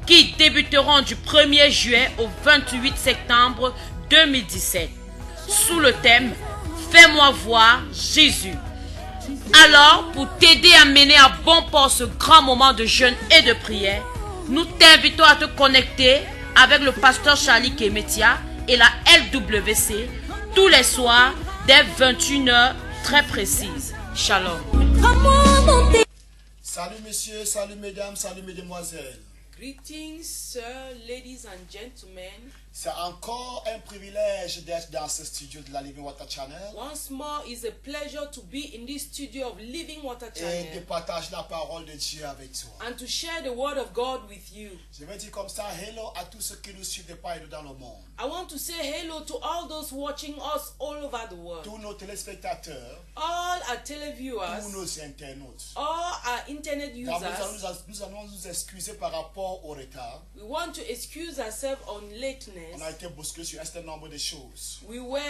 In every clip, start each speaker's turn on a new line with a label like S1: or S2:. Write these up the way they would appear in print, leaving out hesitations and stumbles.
S1: qui débuteront du 1er juillet au 28 septembre 2017 sous le thème « Fais-moi voir Jésus ». Alors, pour t'aider à mener à bon port ce grand moment de jeûne et de prière, nous t'invitons à te connecter avec le pasteur Charlie Kemetia et la LWC tous les soirs dès 21h très précises. Shalom.
S2: Salut messieurs, salut mesdames, salut mesdemoiselles.
S1: Greetings, sir, ladies and gentlemen.
S2: C'est encore un privilège d'être dans ce studio de la Living Water Channel.
S1: Once more, it's a pleasure to be in this studio of Living Water
S2: Et
S1: Channel
S2: de partager la parole de Dieu avec toi.
S1: and to share the word of God with you.
S2: Je vais dire comme ça, hello à tous ceux qui nous suivent de partout dans le monde.
S1: I want to say hello to all those watching us all over the world,
S2: Tous nos téléspectateurs,
S1: all our televiewers,
S2: tous nos internautes.
S1: all our internet
S2: Car
S1: users.
S2: nous allons nous excuser par rapport au retard.
S1: We want to excuse ourselves on
S2: On
S1: lateness.
S2: a été bousculé sur un certain nombre de choses.
S1: We were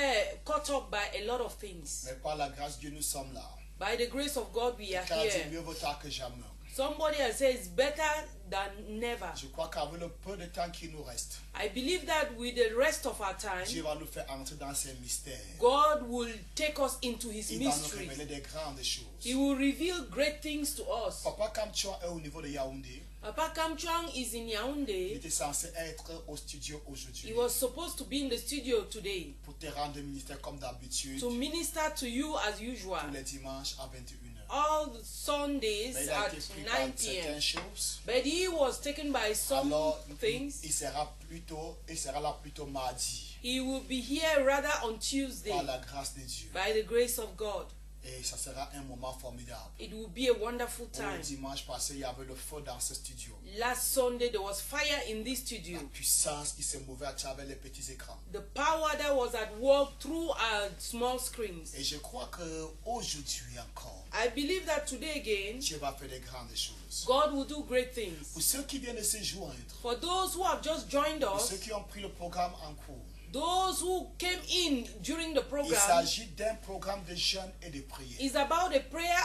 S1: caught up by a lot of things.
S2: Mais par la grâce de Dieu, nous sommes là.
S1: By the grace of God, we are
S2: Car dit
S1: here.
S2: mieux vaut tard que jamais.
S1: Somebody has said it's better than never.
S2: Je crois qu'avec le peu de temps qui nous reste,
S1: I believe that with the rest of our time,
S2: Dieu va nous faire entrer dans ses mystères.
S1: God will take us into His
S2: Il va nous
S1: mysteries.
S2: révéler des grandes choses.
S1: He will reveal great things to us.
S2: Papa Kamchon est au niveau de Yaoundé.
S1: Papa Kamchang is in
S2: Il
S1: Yaoundé.
S2: était censé être au studio aujourd'hui
S1: He was supposed to be in the studio today
S2: pour te rendre ministère comme d'habitude
S1: to minister to you as
S2: tous
S1: usual
S2: les dimanches à 21h.
S1: all the Sundays
S2: Mais il a
S1: at
S2: été pris
S1: 9
S2: par
S1: p.m.
S2: certaines choses.
S1: But he was taken by some
S2: Alors,
S1: things.
S2: il sera là plutôt mardi
S1: He will be here rather on Tuesday
S2: par la grâce de Dieu.
S1: by the grace of God.
S2: Et ça sera un moment formidable.
S1: It will be a wonderful
S2: Le
S1: time.
S2: dimanche passé, il y avait le feu dans ce studio.
S1: Last Sunday there was fire in this
S2: La
S1: studio.
S2: puissance qui se mouvait à travers les petits écrans.
S1: The power that was at work through our small screens.
S2: Et je crois qu'aujourd'hui encore,
S1: I believe that today again,
S2: Dieu va faire des grandes choses.
S1: God will do great things.
S2: Pour ceux qui viennent de se joindre,
S1: For those who have just joined
S2: pour ceux
S1: us,
S2: qui ont pris le programme en cours,
S1: those who came in during the
S2: il
S1: program,
S2: s'agit d'un programme de jeûne et de prière.
S1: is about a prayer,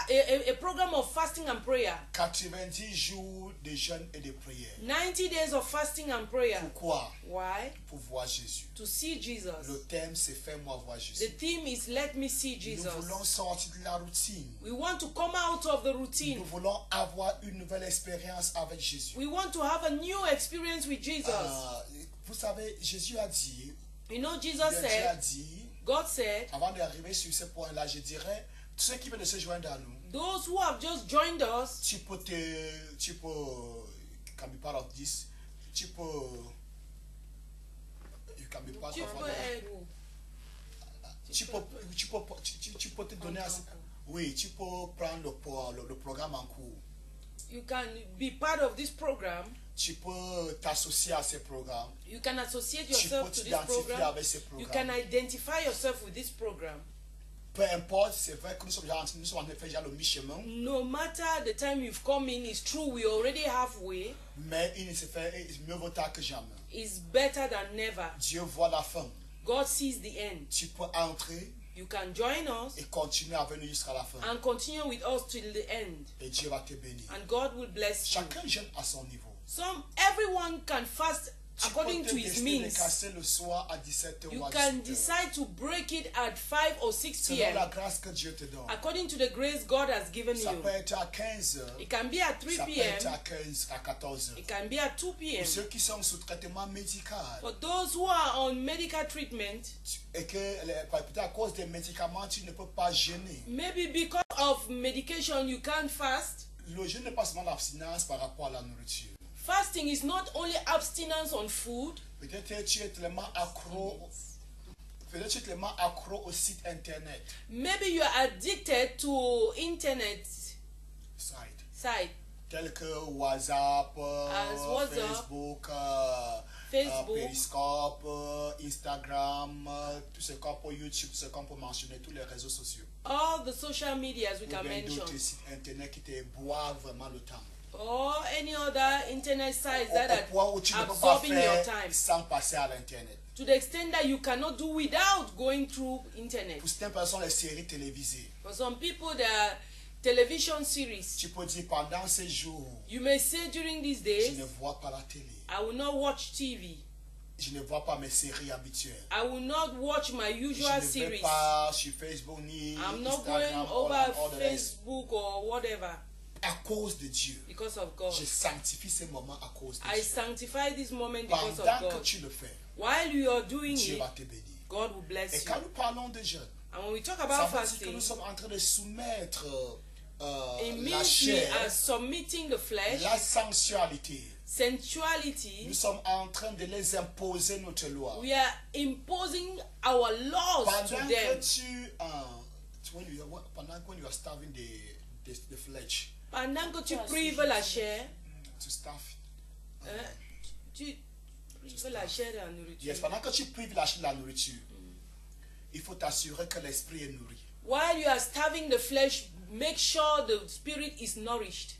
S1: a program of fasting and prayer.
S2: 90 jours de jeûne et de prière.
S1: 90 days of fasting and prayer.
S2: Pourquoi?
S1: Why?
S2: Pour voir Jésus.
S1: To see Jesus.
S2: Le thème, c'est fais-moi voir
S1: The
S2: Jésus.
S1: theme is let me see
S2: Nous
S1: Jesus.
S2: voulons sortir de la routine.
S1: We want to come out of the routine.
S2: Nous voulons avoir une nouvelle expérience avec Jésus.
S1: We want to have a new experience with Jesus.
S2: Vous savez, Jésus a dit,
S1: You know, Jesus
S2: Dieu a
S1: said,
S2: dit,
S1: God said,
S2: avant d'arriver sur ce point-là, je dirais, tous ceux qui veulent se joindre à nous,
S1: those who have just joined us,
S2: tu peux, can be part of this, you can be part
S1: tu
S2: of
S1: peux
S2: it.
S1: être-
S2: Tu peux te donner à... Oui, tu peux prendre le programme en cours.
S1: you can be part of this program.
S2: Tu peux t'associer à ces programmes.
S1: You can associate
S2: Tu
S1: yourself
S2: peux
S1: to this
S2: t'identifier
S1: program.
S2: avec ces
S1: You can
S2: programmes.
S1: identify yourself with this program.
S2: Peu importe, c'est vrai que nous sommes en train de faire déjà le mi-chemin,
S1: No matter the time you've come in, it's true, we already halfway.
S2: mais il se fait mieux vaut tard que jamais.
S1: It's better than never.
S2: Dieu voit la fin.
S1: God sees the end.
S2: Tu peux entrer
S1: You can join us
S2: et continuer avec nous jusqu'à la fin.
S1: and continue with us till the end.
S2: Et Dieu va te bénir.
S1: And God will bless you.
S2: Chacun jeûne à son niveau.
S1: Everyone can fast
S2: Tu
S1: according
S2: peux
S1: to
S2: te
S1: his
S2: décider de
S1: means.
S2: casser le soir à 17h
S1: You
S2: ou à
S1: can
S2: 18h.
S1: decide to break it at 5 or 6
S2: Selon
S1: p.m.
S2: la grâce que Dieu te donne.
S1: according to the grace God has given
S2: Ça
S1: you.
S2: peut être à 15h.
S1: It can be at 3
S2: Ça peut être
S1: p.m.
S2: à 15, à 14h.
S1: It can be at 2 p.m.
S2: Pour ceux qui sont sous traitement médical
S1: For those who are on medical treatment,
S2: et que peut-être à cause des médicaments tu ne peux pas jeûner.
S1: maybe because of medication you can't fast.
S2: Le jeûne n'est pas seulement l'abstinence par rapport à la nourriture.
S1: Fasting is not only abstinence on food.
S2: Peut-être tu es tellement accro. Peut-être tu es tellement accro au site internet.
S1: Maybe you are addicted to internet site.
S2: Tels que WhatsApp,
S1: WhatsApp,
S2: Facebook,
S1: Facebook.
S2: Periscope, Instagram, tout ce qu'on peut YouTube, tout ce qu'on peut mentionner, tous les réseaux sociaux.
S1: All the social medias we
S2: Ou
S1: can
S2: bien
S1: mention.
S2: d'autres sites internet qui te boivent vraiment le temps.
S1: Or any other internet sites that
S2: Au point où tu ne
S1: are
S2: peux pas
S1: absorbing your
S2: faire
S1: time.
S2: sans passer à l'internet.
S1: To the extent that you cannot do without going through internet.
S2: Pour certaines personnes, les séries télévisées.
S1: For some people, there are television series.
S2: Tu peux dire pendant ces jours,
S1: You may say during these
S2: je
S1: days,
S2: ne vois pas la télé.
S1: I will not watch TV.
S2: Je ne vois pas mes séries habituelles.
S1: I will not watch my
S2: Je
S1: usual
S2: ne vais
S1: series.
S2: pas sur Facebook ni
S1: I'm not going
S2: Instagram
S1: over
S2: all the rest.
S1: Facebook or whatever
S2: À cause de Dieu.
S1: because of God.
S2: Je sanctifie ces moments à cause de
S1: I
S2: Dieu.
S1: sanctify this moment because of
S2: Pendant que
S1: God.
S2: tu le fais,
S1: While you are doing
S2: Dieu
S1: it,
S2: va te bénir.
S1: God will bless
S2: Et
S1: you.
S2: quand nous parlons de jeûne,
S1: And when we talk
S2: ça
S1: about
S2: veut dire que
S1: fasting,
S2: nous sommes en train de soumettre
S1: it
S2: la
S1: means we
S2: chair,
S1: are submitting the flesh,
S2: la sensualité.
S1: sensuality.
S2: Nous sommes en train de les imposer notre loi.
S1: We are imposing our laws to
S2: Pendant
S1: them.
S2: que when you are starving the flesh,
S1: Pendant que tu prives la chair,
S2: to starve.
S1: tu prives la chair de la nourriture.
S2: Yes, pendant que tu prives la nourriture, il faut t'assurer que l'esprit est nourri.
S1: While you are starving the flesh, make sure the spirit is nourished.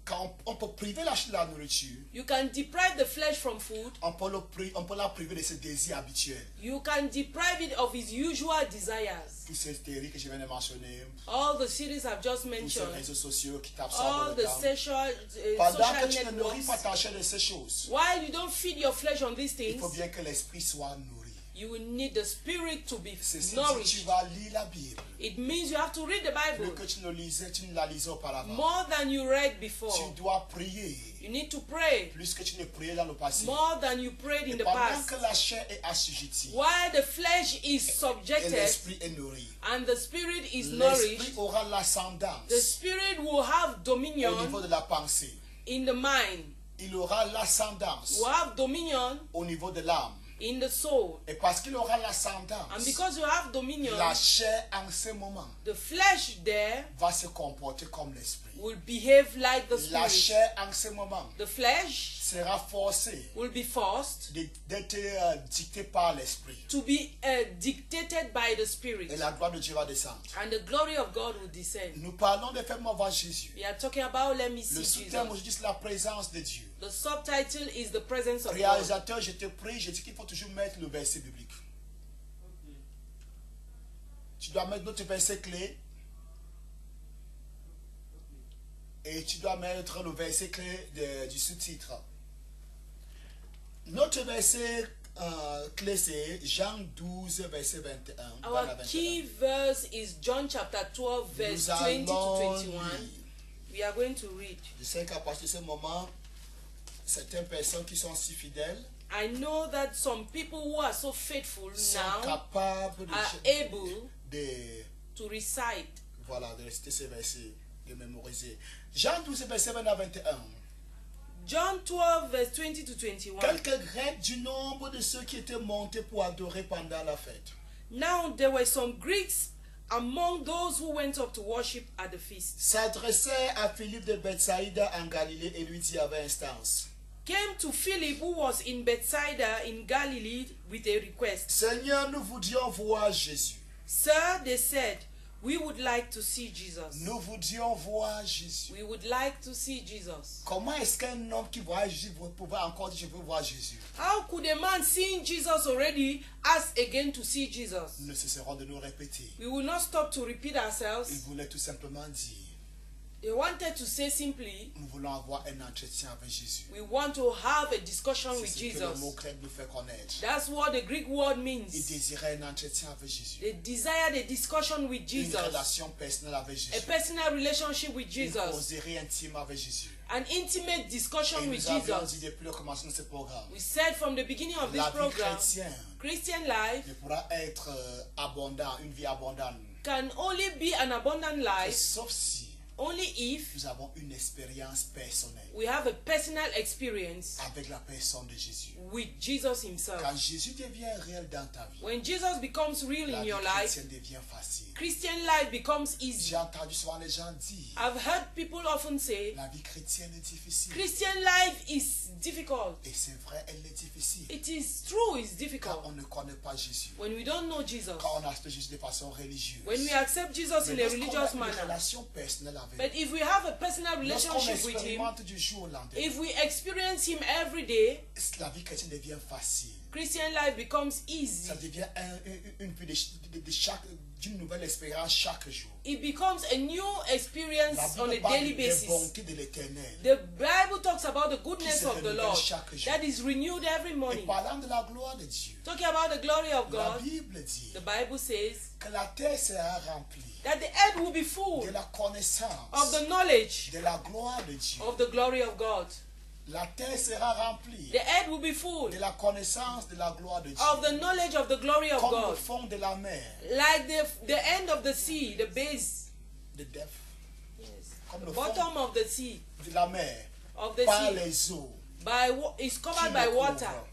S2: Quand on peut priver la nourriture,
S1: You can deprive the flesh from food.
S2: on peut la priver de ses désirs habituels.
S1: You can deprive it of its usual desires.
S2: Toutes ces théories que je viens de mentionner,
S1: All the series I've just
S2: tous ces
S1: mentioned,
S2: réseaux sociaux qui
S1: all
S2: t'absorbent
S1: the
S2: le temps.
S1: social
S2: Pendant que tu ne nourris
S1: networks.
S2: pas ta chair de ces choses,
S1: While you don't feed your flesh on these
S2: il
S1: things,
S2: faut bien que l'esprit soit nourri.
S1: you will need the spirit to be
S2: C'est si tu
S1: nourished.
S2: vas lire la Bible,
S1: It means you have to read the
S2: plus
S1: Bible
S2: que tu ne la lisais auparavant.
S1: more than you read before.
S2: Tu dois prier,
S1: You need to pray
S2: plus que tu ne priais dans le passé.
S1: more than you prayed in
S2: Et
S1: the
S2: pendant
S1: past.
S2: que la chair est assujettie
S1: While the flesh is
S2: et
S1: subjected
S2: l'esprit est nourri,
S1: and the spirit is
S2: l'esprit
S1: nourished,
S2: aura l'ascendance
S1: the spirit will have
S2: au niveau
S1: dominion
S2: de la pensée.
S1: in the mind,
S2: Il aura l'ascendance
S1: will have dominion
S2: au niveau de l'âme.
S1: in the soul.
S2: Et parce qu'il aura
S1: And
S2: l'ascendance,
S1: because you have dominion,
S2: la chair en ce moment
S1: the flesh there
S2: va se comporter comme l'esprit.
S1: will behave like the
S2: La
S1: spirit.
S2: chair en ce moment
S1: The flesh
S2: sera forcée
S1: will be forced
S2: d'être dictée par l'esprit.
S1: to be dictated by the spirit.
S2: Et la gloire de Dieu va descendre.
S1: And the glory of God will descend.
S2: Nous parlons de fais-moi voir Jésus.
S1: We are talking about let me
S2: Le
S1: see
S2: sous-thème
S1: Jesus.
S2: aujourd'hui, c'est la présence de Dieu.
S1: The subtitle is the presence of God.
S2: Réalisateur, je te prie, je dis qu'il faut toujours mettre le verset biblique. Tu dois mettre notre verset clé. Et tu dois mettre le verset clé du sous-titre. Notre verset clé, c'est Jean 12, verset 21.
S1: Our key verse is John chapter 12, verse 20 to 21. We are going to read.
S2: Je sais qu'à partir de ce moment, certaines personnes qui sont si fidèles
S1: I know that some people who are so faithful
S2: sont
S1: now
S2: capables
S1: are able
S2: de
S1: to recite.
S2: voilà, de réciter ces versets, de mémoriser. Jean 12, verset 20 à 21.
S1: John 12, verse 20 to 21.
S2: Quelques Grecs du nombre de ceux qui étaient montés pour adorer pendant la fête
S1: Now there were some Greeks among those who went up to worship at the feast.
S2: s'adressaient à Philippe de Bethsaïda en Galilée et lui dit avec instance:
S1: Came to Philip who was in Bethsaida in Galilee with a request.
S2: Seigneur, nous voudrions voir Jésus.
S1: Sir, they said, we would like to see Jesus.
S2: Nous voudrions voir Jésus.
S1: We would like to see Jesus.
S2: Comment est-ce qu'un homme qui voit Jésus pouvait encore dire je veux voir Jésus?
S1: How could a man seeing Jesus already ask again to see Jesus?
S2: Nous ne cesserons de nous répéter.
S1: We will not stop to repeat
S2: Il
S1: ourselves.
S2: voulait tout simplement dire:
S1: They wanted to say simply,
S2: nous voulons avoir un entretien avec Jésus.
S1: we want to have a discussion
S2: C'est
S1: with
S2: ce que le mot
S1: Jesus.
S2: grec nous fait connaître.
S1: That's what the Greek word
S2: Il
S1: means.
S2: désirait un entretien avec Jésus.
S1: They desired a discussion with
S2: Une
S1: Jesus,
S2: relation personnelle avec
S1: a
S2: Jésus.
S1: personal relationship with
S2: Une
S1: Jesus,
S2: causerie intime avec Jésus.
S1: an intimate
S2: Et
S1: discussion with
S2: nous avions
S1: Jesus.
S2: dit depuis le commencement de ce programme,
S1: We said from the beginning of this
S2: la vie
S1: program,
S2: chrétienne
S1: Christian life
S2: ne pourra être abondante, une vie abondante,
S1: can only be an abundant life
S2: sauf si
S1: only if
S2: nous avons une expérience personnelle
S1: we have a personal experience
S2: avec la personne de Jésus.
S1: with Jesus himself.
S2: Quand Jésus devient réel dans ta vie,
S1: When Jesus becomes real
S2: la
S1: in
S2: vie
S1: your life,
S2: chrétienne devient facile.
S1: Christian life becomes easy.
S2: J'ai entendu souvent les gens dire,
S1: I've heard people often say,
S2: la vie chrétienne est difficile.
S1: Christian life is difficult.
S2: Et c'est vrai, elle est difficile.
S1: It is true, it's
S2: Quand
S1: difficult.
S2: on ne connaît pas Jésus,
S1: When we don't know Jesus,
S2: quand on accepte Jésus de façon religieuse,
S1: when we accept Jesus in
S2: mais
S1: a
S2: lorsqu'on
S1: religious
S2: a une
S1: manner,
S2: relation personnelle avec
S1: but
S2: lui,
S1: if we have a personal
S2: lorsqu'on
S1: relationship with him,
S2: expérimente du jour au lendemain,
S1: if we experience him every day,
S2: la vie chrétienne devient facile.
S1: Christian life becomes easy.
S2: Ça devient une vie de d'une nouvelle expérience chaque jour.
S3: it becomes a new experience
S2: La
S3: on a
S2: Bible parle
S3: daily
S2: des
S3: basis.
S2: bontés de l'Éternel.
S3: The Bible talks about the goodness
S2: Qui se
S3: of the
S2: renouvelle
S3: Lord
S2: chaque jour.
S3: that is renewed every
S2: Et
S3: morning.
S2: parlant de la gloire de Dieu,
S3: Talking about the glory of
S2: la
S3: God,
S2: Bible dit
S3: the Bible says
S2: que la terre sera remplie
S3: that the earth will be full
S2: de la connaissance,
S3: of the knowledge
S2: de la gloire de Dieu.
S3: of the glory of God.
S2: La terre sera remplie
S3: The earth will be full
S2: de la connaissance de la gloire de Dieu.
S3: of the knowledge of the glory of
S2: Comme le
S3: God.
S2: fond de la mer,
S3: Like the end of the sea, the base,
S2: de depth, comme
S3: the
S2: le fond
S3: bottom of the sea,
S2: de la mer,
S3: of the
S2: par
S3: sea,
S2: les eaux
S3: is
S2: qui
S3: covered
S2: le
S3: by
S2: couvrent.
S3: water.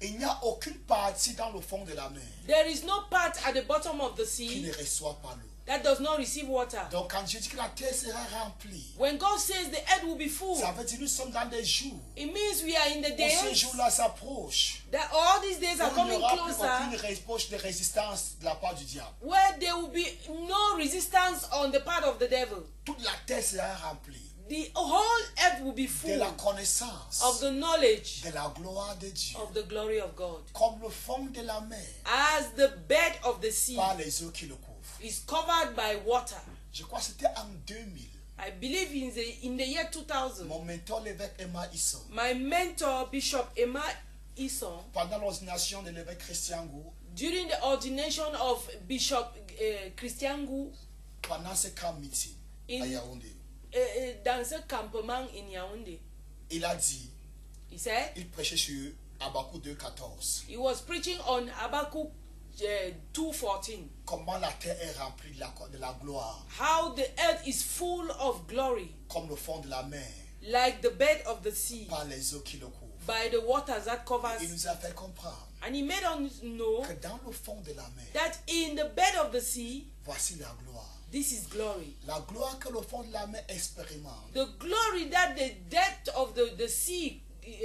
S2: Il n'y a aucune partie dans le fond de la mer
S3: There is no part at the bottom of the
S2: qui
S3: sea
S2: ne reçoit pas l'eau.
S3: that does not receive water.
S2: Donc quand je dis que la terre sera remplie,
S3: When God says the earth will be full,
S2: ça veut dire nous sommes dans des jours
S3: it means we are in the
S2: où ce
S3: days
S2: jour-là s'approche.
S3: that all these days are
S2: Où il n'y
S3: coming
S2: aura plus
S3: closer,
S2: aucune reproche de résistance de la part du diable.
S3: where there will be no resistance on the part of the devil.
S2: Toute la terre sera remplie
S3: The whole earth will be
S2: de
S3: full
S2: la connaissance
S3: of the knowledge
S2: de la gloire de Dieu.
S3: of the glory of God.
S2: Comme le fond de la mer
S3: As the bed of the sea
S2: par les eaux qui le couvrent.
S3: is covered by water.
S2: Je crois que c'était en 2000.
S3: I believe in the year 2000,
S2: Mon mentor, l'évêque Emma Isson,
S3: my mentor, Bishop Emma Ison,
S2: pendant l'ordination de l'évêque Christian Gou,
S3: during the ordination of Bishop Christian Gu
S2: pendant ce camp meeting à Yaoundé,
S3: dans ce campement in Yaoundé,
S2: il a dit,
S3: he said,
S2: il prêchait sur Habakkuk 2,14.
S3: he was preaching on Habakkuk 2:14,
S2: Comment la terre est remplie de la gloire,
S3: how the earth is full of glory,
S2: comme le fond de la mer,
S3: like the bed of the sea,
S2: par les eaux qui le couvrent.
S3: by the waters that
S2: Il
S3: covers.
S2: nous a fait comprendre
S3: And he made us know
S2: que dans le fond de la mer,
S3: that in the bed of the sea,
S2: voici la gloire.
S3: this is glory.
S2: La gloire que le fond de la mer expérimente,
S3: The glory that the depth of the sea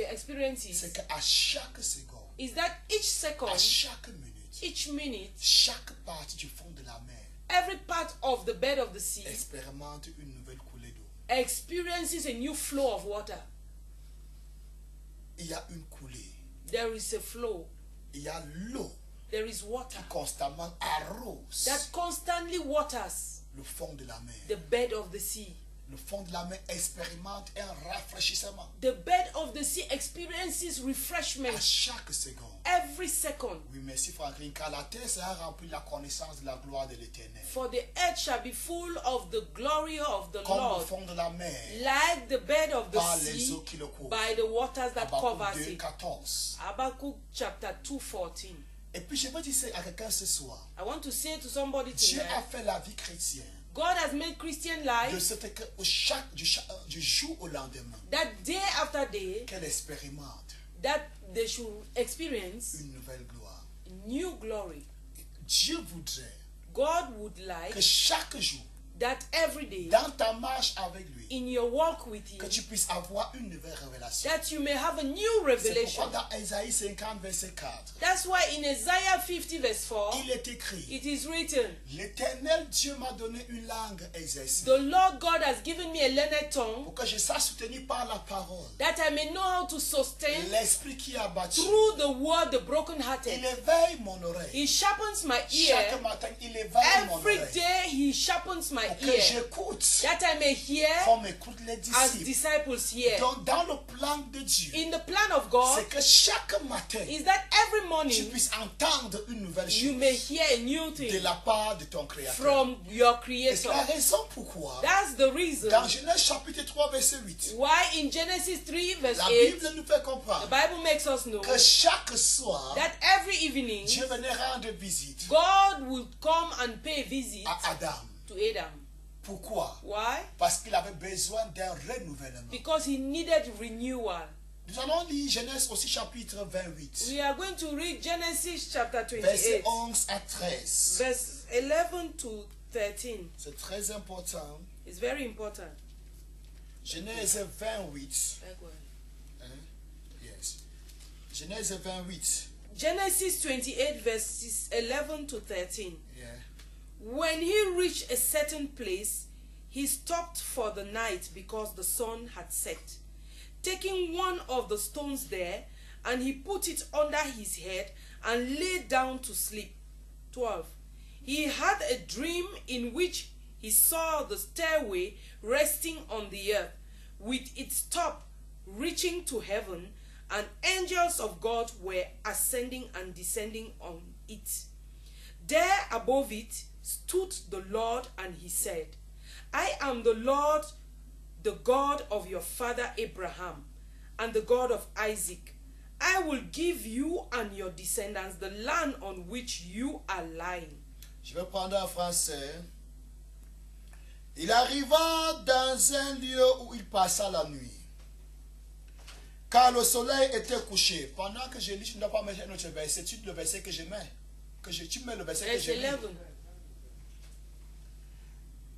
S3: experiences
S2: c'est qu'à chaque seconde,
S3: is that each second,
S2: à chaque minute,
S3: each minute,
S2: chaque partie du fond de la mer
S3: every part of the bed of the sea
S2: expérimente une nouvelle coulée d'eau.
S3: experiences a new flow of water.
S2: Il y a une coulée,
S3: There is a flow.
S2: il y a l'eau
S3: There is water
S2: qui constamment arrose
S3: that constantly waters
S2: le fond de la mer.
S3: the bed of the sea.
S2: Le fond de la mer expérimente un rafraîchissement
S3: The bed of the sea experiences
S2: à
S3: refreshment
S2: chaque seconde.
S3: every second.
S2: Oui, merci Franklin, car la terre sera remplie de la connaissance de la gloire de l'Éternel.
S3: For the earth shall be full of the glory of the
S2: Comme le
S3: Lord,
S2: fond de la mer,
S3: like the bed of the
S2: par les
S3: sea,
S2: eaux qui le couvrent.
S3: by the waters that covers
S2: Habakkuk 2,
S3: it.
S2: 14.
S3: Habakkuk chapter 2:14.
S2: Et puis je veux dire à quelqu'un ce soir,
S3: I want to say to somebody
S2: Dieu a
S3: tonight,
S2: fait la vie chrétienne
S3: God has made Christian
S2: de
S3: life
S2: ce que du jour au lendemain,
S3: that day after day,
S2: qu'elle expérimente
S3: that they should experience
S2: une nouvelle gloire.
S3: new glory.
S2: Dieu voudrait
S3: God would
S2: que
S3: like
S2: chaque jour,
S3: that every day
S2: dans ta marche avec lui,
S3: in your walk with
S2: que
S3: Him,
S2: tu puisses avoir une nouvelle révélation.
S3: that you may have a new
S2: C'est
S3: revelation.
S2: pourquoi dans Isaïe 50, verset 4,
S3: That's why in Isaiah 50 verse 4,
S2: il est écrit,
S3: it is written,
S2: l'Éternel Dieu m'a donné une langue exercée
S3: the Lord God has given me a learned tongue,
S2: pour que je sois soutenu par la parole.
S3: that I may know how to sustain
S2: L'esprit qui a battu,
S3: through the word the
S2: il
S3: brokenhearted.
S2: éveille mon oreille.
S3: He sharpens my
S2: Chaque
S3: ear.
S2: matin, il éveille mon
S3: Every
S2: oreille
S3: day He sharpens my
S2: pour que
S3: ear,
S2: j'écoute
S3: that I may hear
S2: comme écoutent les
S3: as
S2: disciples.
S3: disciples hear.
S2: Donc, dans le plan de Dieu,
S3: In the plan of God
S2: c'est que chaque matin,
S3: is that every
S2: tu
S3: morning
S2: puisses entendre une nouvelle
S3: you
S2: chose
S3: may hear a new
S2: de
S3: thing
S2: la part de ton Créateur.
S3: from your
S2: Et c'est la
S3: Creator.
S2: raison pourquoi,
S3: That's the reason
S2: dans Genèse chapitre 3, verset 8,
S3: why in Genesis 3 verse
S2: la
S3: 8,
S2: Bible nous fait
S3: the
S2: comprendre
S3: Bible makes us know
S2: que chaque soir,
S3: that every evening
S2: Dieu venait rendre visite
S3: God would come and pay a visit
S2: à Adam.
S3: to Adam.
S2: Pourquoi?
S3: Why?
S2: Parce qu'il avait besoin d'un renouvellement.
S3: Because he needed renewal.
S2: Nous allons lire Genèse aussi chapitre 28,
S3: We are going to read Genesis chapter
S2: verset
S3: 28,
S2: 11 à 13.
S3: verse 11 to 13.
S2: C'est très important.
S3: It's very important.
S2: Genèse 28. Hein? Yes. Genèse 28.
S3: Genesis 28 verses 11 to 13.
S2: Yeah.
S3: When he reached a certain place, he stopped for the night because the sun had set. Taking one of the stones there, and he put it under his head and lay down to sleep. 12. He had a dream in which he saw the stairway resting on the earth, with its top reaching to heaven, and angels of God were ascending and descending on it. There above it stood the Lord, and he said, I am the Lord, the God of your father Abraham, and the God of Isaac. I will give you and your descendants the land on which you are lying.
S2: Je vais prendre en français. Il arriva dans un lieu où il passa la nuit. Car le soleil était couché. Pendant que je lis, je ne dois pas mettre un autre verset. C'est le verset que je mets. Tu mets le verset que je mets.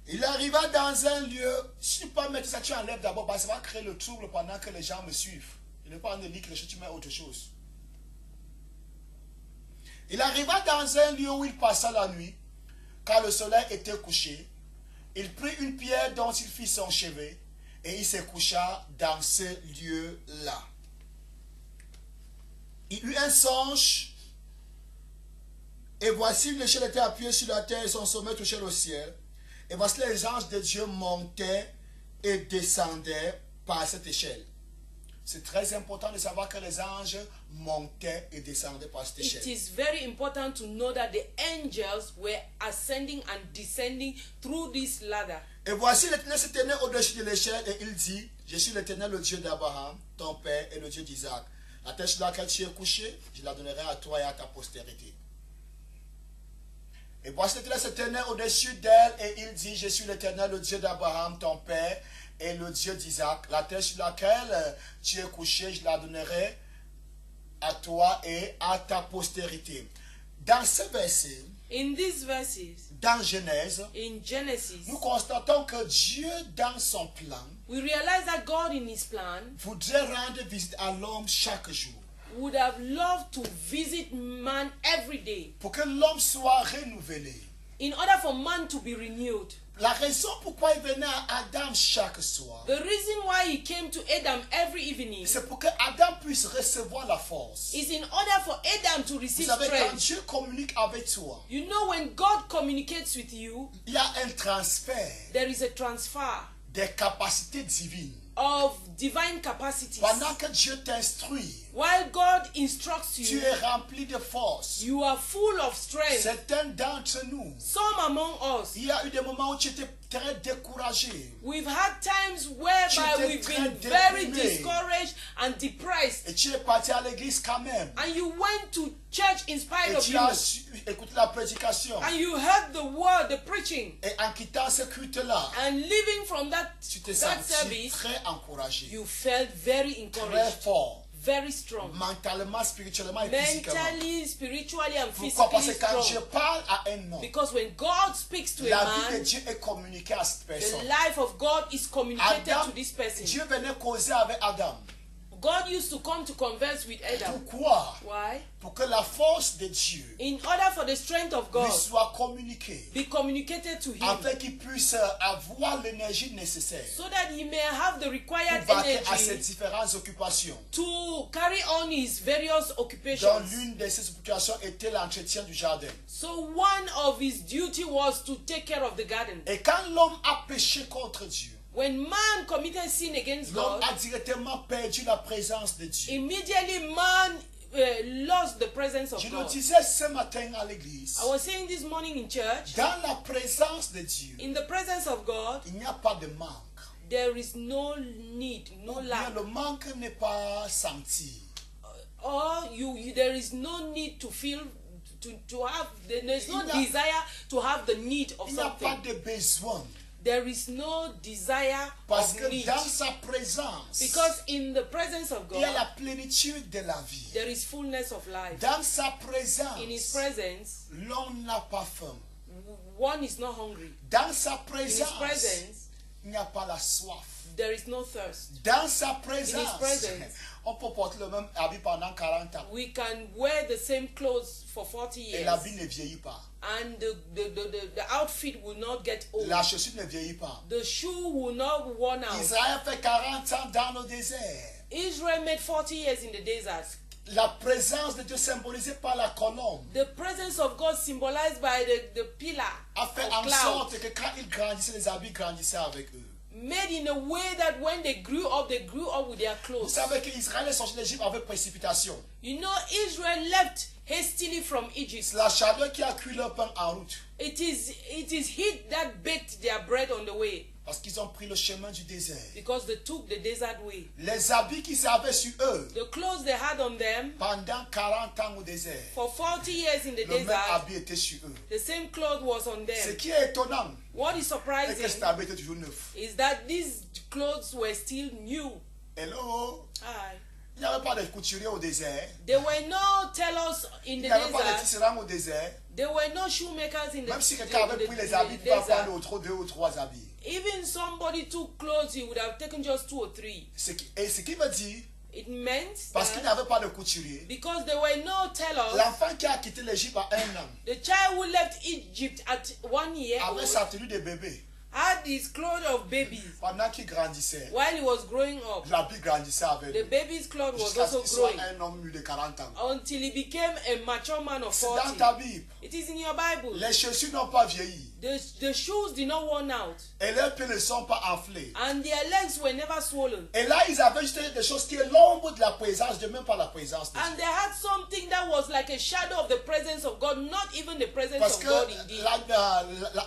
S2: Il arriva dans un lieu. Si tu ne peux pas mettre ça, tu enlèves d'abord parce que ça va créer le trouble pendant que les gens me suivent. Il ne pas en lire quelque chose, tu mets autre chose. Il arriva dans un lieu où il passa la nuit, car le soleil était couché. Il prit une pierre dont il fit son chevet, et il se coucha dans ce lieu-là. Il eut un songe, et voici l'échelle était appuyée sur la terre, et son sommet touchait le ciel. Et voici les anges de Dieu montaient et descendaient par cette échelle. C'est très important de savoir que les anges montaient et descendaient par cette échelle.
S3: It is very important to know that the angels were ascending and descending through this ladder.
S2: Et voici l'Éternel se tenait au-dessus de l'échelle et il dit, je suis l'Éternel, le Dieu d'Abraham, ton père, et le Dieu d'Isaac. La terre sur laquelle tu es couché, je la donnerai à toi et à ta postérité. Et voici l'Éternel se tenait au-dessus d'elle et il dit, je suis l'Éternel, le Dieu d'Abraham, ton père, et le Dieu d'Isaac. La terre sur laquelle tu es couché, je la donnerai à toi et à ta postérité. Dans ce verset,
S3: in these verses,
S2: dans Genèse,
S3: in Genesis,
S2: nous constatons que Dieu, dans son plan,
S3: we realize that God in his plan
S2: voudrait rendre visite à l'homme chaque jour.
S3: would have loved to visit man every day
S2: Pour que l'homme soit renouvelé.
S3: in order for man to be renewed.
S2: La raison pourquoi il venait à Adam chaque soir,
S3: The reason why he came to Adam every evening
S2: c'est pour que Adam puisse recevoir la force.
S3: is in order for Adam to
S2: Vous
S3: receive
S2: savez, quand
S3: strength.
S2: Dieu communique avec toi,
S3: You know, when God communicates with you,
S2: il y a un transfert
S3: there is a transfer
S2: des capacités divines.
S3: of divine capacities.
S2: Pendant que Dieu t'instruit,
S3: While God instructs
S2: tu
S3: you,
S2: es rempli de force.
S3: you are full of strength.
S2: Certains d'entre nous,
S3: Some among us,
S2: il y a eu des moments où tu étais très découragé.
S3: we've had times whereby
S2: Tu
S3: we've
S2: étais
S3: been
S2: très
S3: very
S2: déprimé.
S3: discouraged and depressed.
S2: Et tu es parti à l'église quand même.
S3: And you went to church in spite
S2: Et
S3: of
S2: tu
S3: you.
S2: as écouté la prédication.
S3: And you heard the word, the preaching.
S2: Et en quittant ce culte-là,
S3: And living from that
S2: tu t'es
S3: that
S2: senti
S3: service,
S2: très encouragé,
S3: you felt very
S2: très
S3: encouraged,
S2: fort,
S3: very strong.
S2: mentalement, spirituellement et physiquement.
S3: Mentally, spiritually, and
S2: Pourquoi? Parce
S3: physically
S2: que quand Dieu
S3: strong.
S2: parle à un homme,
S3: Because when God speaks to a
S2: la vie de
S3: man,
S2: Dieu est communiquée à cette
S3: the
S2: personne.
S3: life of God is communicated
S2: Adam,
S3: to this person.
S2: Dieu venait causer avec Adam.
S3: God used to come to converse with Adam.
S2: Pourquoi?
S3: Why?
S2: Pour que la force de Dieu
S3: In order for the strength of
S2: lui
S3: God
S2: soit communiquée,
S3: be communicated to him,
S2: afin qu'il puisse avoir l'énergie nécessaire
S3: so that he may have the required
S2: pour vaquer à ses
S3: energy
S2: différentes occupations.
S3: to carry on his various
S2: Dont
S3: occupations.
S2: l'une de ces occupations était l'entretien du jardin.
S3: So one of his duty was to take care of the garden.
S2: Et quand l'homme a péché contre Dieu,
S3: When man committed sin against
S2: l'homme
S3: God,
S2: a directement perdu la présence de Dieu.
S3: immediately man lost the presence of
S2: Je le
S3: God.
S2: disais ce matin à l'église,
S3: I was saying this morning in church,
S2: dans la présence de Dieu,
S3: in the presence of God,
S2: il n'y a pas de manque.
S3: there is no need, no
S2: Ou bien
S3: lack.
S2: le manque n'est pas senti.
S3: Or there is no need to feel, to have, there's no
S2: Il n'y a-
S3: desire to have the need of
S2: Il n'y a pas
S3: something.
S2: de besoin.
S3: There is no desire
S2: Parce
S3: of
S2: que
S3: need.
S2: dans sa présence,
S3: Because in the presence of
S2: il y a
S3: God,
S2: la plénitude de la vie.
S3: there is fullness of life.
S2: Dans sa
S3: In his
S2: présence,
S3: presence,
S2: l'homme n'a pas faim.
S3: one is not hungry.
S2: Dans sa
S3: In his
S2: présence,
S3: presence,
S2: il n'y a pas la soif.
S3: there is no thirst.
S2: Dans sa présence,
S3: presence,
S2: on peut porter le même habit pendant 40 ans.
S3: We can wear the same clothes for 40
S2: Et
S3: years,
S2: l'habit ne vieillit pas.
S3: and the outfit will not get old.
S2: La chaussure ne vieillit pas.
S3: The shoe will not worn out.
S2: Israël fait 40 ans dans le désert.
S3: Israel made 40 years in the desert.
S2: La présence de Dieu symbolisée par la colombe
S3: The presence of God symbolized by the pillar
S2: a fait
S3: of
S2: en
S3: cloud
S2: sorte que quand ils grandissaient, les habits grandissaient avec eux.
S3: made in a way that when they grew up with their
S2: Vous
S3: clothes.
S2: savez qu'Israël est sorti d'Égypte avec précipitation.
S3: You know, Israel left hastily from Egypt.
S2: C'est la chaleur qui a cuit leur pain en route.
S3: It is heat that baked their bread on the way,
S2: Parce qu'ils ont pris le chemin du désert.
S3: because they took the desert way.
S2: Les habits qu'ils avaient sur eux
S3: The clothes they had on them
S2: pendant 40 ans au désert,
S3: for 40 years in the
S2: le même
S3: desert,
S2: habit était sur eux.
S3: the same cloth was on
S2: Ce
S3: them.
S2: qui est étonnant,
S3: What is
S2: c'est que
S3: surprising
S2: cet habit était toujours neuf.
S3: is that these clothes were still new.
S2: Hello?
S3: Aye.
S2: Il n'y avait pas de couturier au désert.
S3: There were no tailors in
S2: Il
S3: the
S2: n'y avait pas de
S3: desert.
S2: tisserand au désert.
S3: There were no shoemakers in the,
S2: Même si quelqu'un avait pris les habits, il pouvait prendre deux ou trois habits.
S3: Even somebody took clothes, he would have taken just 2 or 3.
S2: Et ce qui me dit,
S3: It meant
S2: parce qu'il n'y
S3: that
S2: avait pas de couturier,
S3: because there were no tailors,
S2: l'enfant qui a quitté l'Égypte à 1 an
S3: the child who left Egypt at 1 year
S2: avait
S3: old
S2: sa tenue de bébé.
S3: had his clothes of babies.
S2: Pendant qu'il grandissait,
S3: While he was growing up,
S2: l'habit grandissait avec
S3: the
S2: lui.
S3: baby's clothes was
S2: Jusqu'à ce
S3: also
S2: qu'il soit
S3: growing
S2: un homme mûr de 40 ans.
S3: until he became a mature man of
S2: C'est dans
S3: 40.
S2: ta Bible.
S3: It is in your Bible.
S2: Les chaussures n'ont pas vieilli.
S3: The shoes did not worn out,
S2: Et leurs pieds ne sont pas enflés.
S3: and their legs were never swollen.
S2: Et là, ils avaient juste des choses qui est l'ombre de la présence de même pas la présence de
S3: And
S2: Dieu.
S3: they had something that was like a shadow of the presence of God, not even the presence
S2: Parce
S3: of
S2: que
S3: God indeed.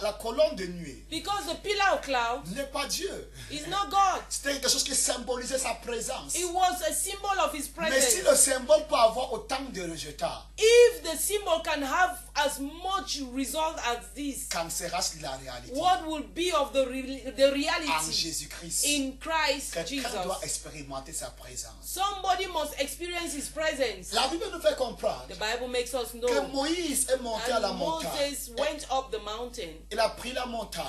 S2: la colonne de nuée
S3: Because the pillar of cloud
S2: n'est pas Dieu.
S3: is not God.
S2: C'était quelque chose qui symbolisait sa présence.
S3: It was a symbol of his
S2: Mais si
S3: presence.
S2: le symbole peut avoir autant de rejetants,
S3: If the symbol can have as much result as this,
S2: qu'en sera-t-il la réalité?
S3: what will be of the
S2: En
S3: reality
S2: Jésus-Christ,
S3: in Christ
S2: quelqu'un doit
S3: Jesus?
S2: expérimenter sa présence.
S3: Somebody must experience his presence.
S2: La Bible nous fait comprendre
S3: The Bible makes us
S2: que
S3: know.
S2: Moïse est monté à la
S3: And
S2: montagne.
S3: Moses went up the mountain.
S2: Il a pris la montagne.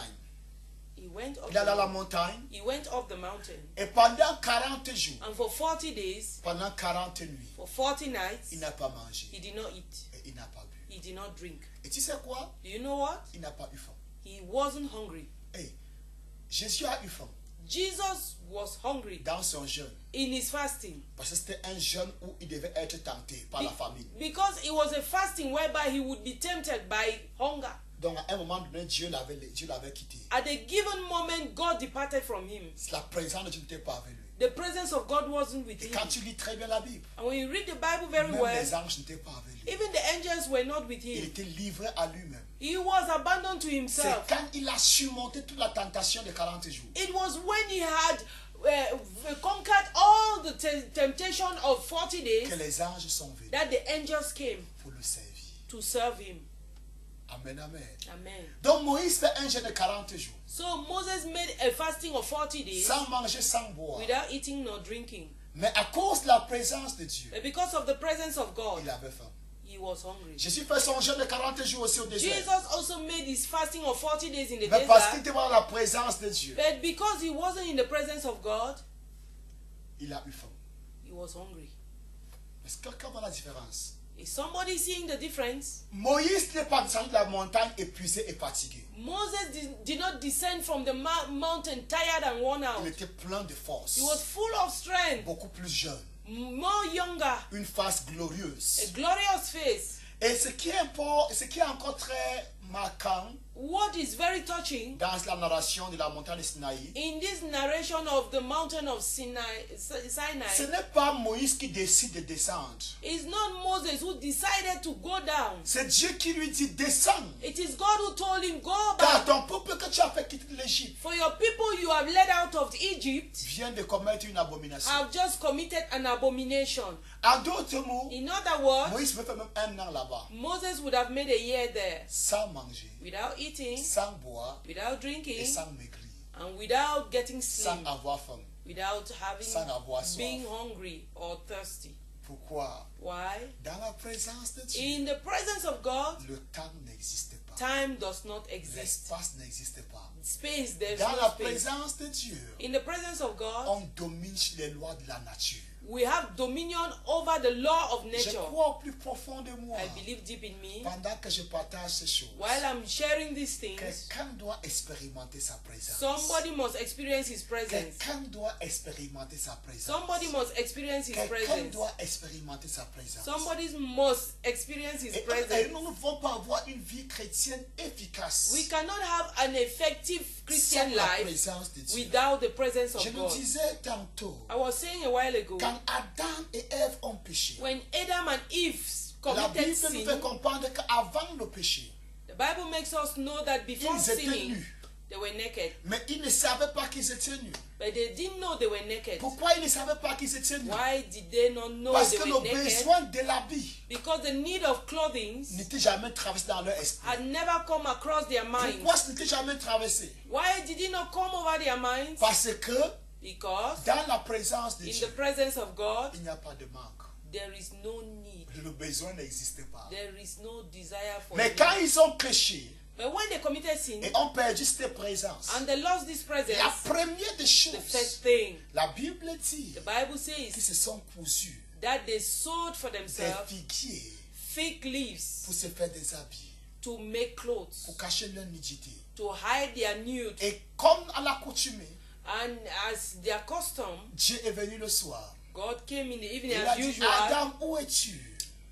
S3: He went up
S2: Il est allé à la
S3: the,
S2: montagne.
S3: he went up the mountain.
S2: Et pendant 40 jours,
S3: And for 40 days,
S2: pendant 40 nuits,
S3: for 40 nights,
S2: il n'a pas mangé.
S3: he did not eat.
S2: Et il n'a pas bu.
S3: He did not drink.
S2: Et tu sais quoi?
S3: Do you know what?
S2: Il n'a pas eu faim.
S3: He wasn't hungry.
S2: Hey, Jésus a eu faim
S3: Jesus was hungry
S2: dans son jeûne.
S3: in his fasting
S2: Parce que c'était un jeûne où il devait être tenté par la famine.
S3: because it was a fasting whereby he would be tempted by hunger.
S2: Donc à un moment donné, Dieu l'avait quitté.
S3: At a given moment, God departed from him.
S2: La présence de Dieu n'était pas avec lui.
S3: The presence of God wasn't with
S2: Et
S3: him.
S2: quand tu lis très bien la Bible,
S3: And when you read the Bible very
S2: même
S3: well,
S2: les anges n'étaient pas avec lui.
S3: even the angels were not with
S2: Il
S3: him.
S2: était livré à lui-même.
S3: He was abandoned to
S2: C'est
S3: himself.
S2: quand il a surmonté toute la tentation de 40 jours.
S3: It was when he had conquered all the temptation of 40 days
S2: Que les anges sont venus
S3: that the angels came
S2: pour le servir.
S3: to serve him.
S2: Amen, amen.
S3: Amen.
S2: Donc Moïse fait un jeûne de 40 jours.
S3: So Moses made a fasting of 40 days
S2: Sans manger, sans boire.
S3: without eating nor drinking.
S2: Mais à cause de la présence de Dieu,
S3: But because of the presence of God,
S2: il avait faim.
S3: he was hungry.
S2: Jésus fait son jeûne de 40 jours aussi au désert.
S3: Jesus also made his fasting of 40 days in the
S2: Mais parce qu'il
S3: desert.
S2: était dans la présence de Dieu,
S3: But because he wasn't in the presence of God,
S2: il a eu faim.
S3: he was hungry.
S2: Est-ce que quelqu'un voit la différence?
S3: Is somebody seeing the difference?
S2: Moïse n'est pas descendu de la montagne épuisé et fatigué.
S3: Moses did not descend from the mountain tired and worn
S2: Il
S3: out.
S2: était plein de force.
S3: He was full of strength,
S2: Beaucoup plus jeune.
S3: more younger,
S2: Une face
S3: a
S2: glorieuse.
S3: glorious face.
S2: Et ce qui est encore très marquant
S3: What is very touching
S2: dans la narration de la montagne de Sinaï,
S3: in this narration of the mountain of Sinai
S2: ce n'est pas Moïse qui décide de descendre.
S3: is not Moses who decided to go down.
S2: C'est Dieu qui lui dit descends.
S3: It is God who told him, go
S2: Car
S3: back.
S2: ton peuple que tu as fait quitter l'Égypte
S3: For your people you have led out of Egypt
S2: vient de commettre une abomination.
S3: have just committed an abomination.
S2: En d'autres mots,
S3: In other words,
S2: Moïse peut faire même un an là-bas,
S3: Moses would have made a year there
S2: sans manger,
S3: without eating,
S2: sans boire
S3: without
S2: et
S3: drinking,
S2: sans maigrir,
S3: and without getting
S2: sans
S3: slim,
S2: avoir faim.
S3: without
S2: sans avoir soif.
S3: being hungry or thirsty.
S2: Pourquoi?
S3: Why?
S2: Dans la présence de Dieu,
S3: In the presence of God,
S2: le temps n'existe pas.
S3: time does not exist.
S2: L'espace n'existe pas.
S3: Space, there's
S2: Dans
S3: no
S2: la
S3: space.
S2: présence de Dieu,
S3: In the presence of God,
S2: on domine les lois de la nature.
S3: We have dominion over the law of
S2: Je
S3: nature.
S2: crois au plus profond de moi,
S3: I believe deep in me.
S2: pendant que je partage ces choses,
S3: While I'm sharing these things,
S2: quelqu'un doit expérimenter sa présence.
S3: somebody must experience His presence.
S2: Quelqu'un doit expérimenter sa présence.
S3: Somebody must experience His
S2: Quelqu'un
S3: presence.
S2: doit expérimenter sa présence.
S3: Somebody must experience His
S2: Et
S3: presence.
S2: nous ne pouvons pas avoir une vie chrétienne efficace
S3: We cannot have an effective Christian
S2: sans la
S3: life
S2: présence de Dieu.
S3: without the presence
S2: Je
S3: of
S2: le
S3: God.
S2: disais tantôt,
S3: I was saying a while ago,
S2: quand Adam et Ève ont péché,
S3: when Adam and Eve
S2: la
S3: committed
S2: Bible nous fait
S3: sin,
S2: comprendre qu'avant le péché,
S3: the Bible makes us know that before
S2: ils étaient
S3: sinning,
S2: nus.
S3: they were naked.
S2: Mais ils ne savaient pas qu'ils étaient nus.
S3: But they didn't know they were naked.
S2: Pourquoi ils ne savaient pas qu'ils étaient nus?
S3: Why did they not know
S2: Parce
S3: they
S2: que
S3: were
S2: le
S3: naked?
S2: besoin de l'habit
S3: Because the need of clothing
S2: n'était jamais traversé dans leur esprit.
S3: had never come across their minds.
S2: Pourquoi ce n'était jamais traversé?
S3: Why did it not come over their minds?
S2: Parce que
S3: Because
S2: dans la présence de
S3: in
S2: Dieu,
S3: the presence of God,
S2: il n'y a pas de manque.
S3: there is no need.
S2: Le besoin n'existe pas.
S3: There is no desire for
S2: Mais
S3: need.
S2: quand ils ont péché
S3: But when they committed sin
S2: et ont perdu cette présence,
S3: and they lost this presence,
S2: la première des
S3: the
S2: choses,
S3: first thing
S2: la Bible dit
S3: the Bible
S2: qu'ils
S3: says
S2: se sont cousus
S3: that they sewed for
S2: des
S3: themselves
S2: figuiers
S3: fig leaves
S2: pour se faire des habits,
S3: to make clothes,
S2: pour cacher leur nudité.
S3: to hide their nude.
S2: Et comme à l'accoutumée,
S3: And as their custom,
S2: Dieu est venu le soir.
S3: God came in the evening
S2: Il a
S3: as
S2: dit,
S3: usual.
S2: Adam, où es-tu?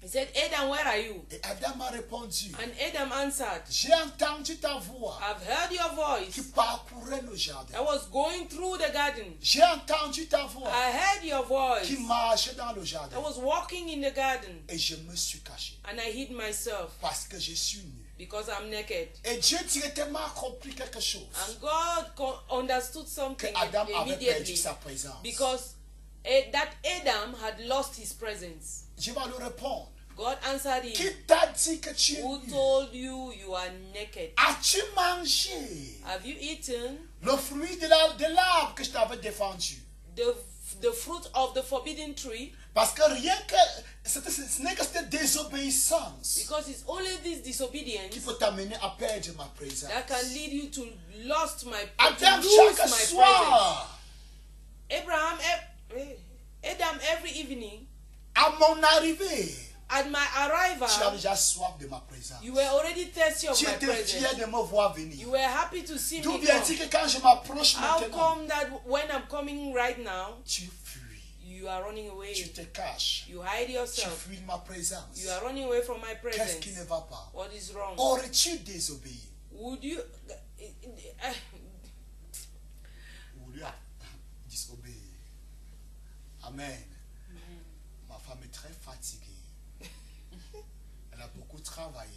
S3: He said, Adam, where are you?
S2: Et Adam a répondu,
S3: And Adam answered,
S2: j'ai entendu ta voix
S3: I've heard your
S2: qui
S3: voice.
S2: parcourait le jardin.
S3: I was going through the garden.
S2: J'ai entendu ta voix
S3: I heard your voice.
S2: qui marchait dans le
S3: I
S2: jardin.
S3: was walking in the garden
S2: Et je me suis caché
S3: and I hid myself
S2: parce que je suis nu.
S3: because I'm naked.
S2: Et Dieu directement a compris quelque chose.
S3: And God understood
S2: Que
S3: something
S2: Adam avait perdu
S3: immediately
S2: sa présence.
S3: because that Adam had lost his presence.
S2: Dieu va lui répondre.
S3: God answered
S2: Qui
S3: him,
S2: t'a dit que tu es
S3: who
S2: nu?
S3: told you you are naked?
S2: As-tu mangé
S3: Have you eaten
S2: le fruit de l'arbre que je t'avais défendu?
S3: the fruit of the forbidden tree?
S2: Parce que rien que ce n'est que cette désobéissance
S3: Because it's only this disobedience
S2: qui peut t'amener à perdre ma présence.
S3: that can lead you to lose my
S2: Adam,
S3: to lose
S2: chaque
S3: my presence.
S2: soir,
S3: Adam, every evening
S2: à mon arrivée,
S3: at my
S2: tu avais
S3: arrival,
S2: déjà soif de ma présence.
S3: you were already thirsty of
S2: Tu
S3: my
S2: étais fier
S3: presence.
S2: de me voir venir.
S3: You were happy to see
S2: D'où
S3: me
S2: vient-il
S3: come.
S2: que quand je m'approche
S3: How
S2: maintenant,
S3: come that when I'm coming right now,
S2: tu fuis,
S3: you are running
S2: tu
S3: away?
S2: te caches,
S3: You hide
S2: tu
S3: yourself.
S2: fuis ma présence.
S3: You are running away from my
S2: Qu'est-ce qui ne
S3: presence.
S2: va pas?
S3: What is wrong?
S2: Aurais-tu désobéi?
S3: Would you?
S2: Ou lui a disobéi? Amen. Ma femme est très fatiguée. Elle a beaucoup travaillé.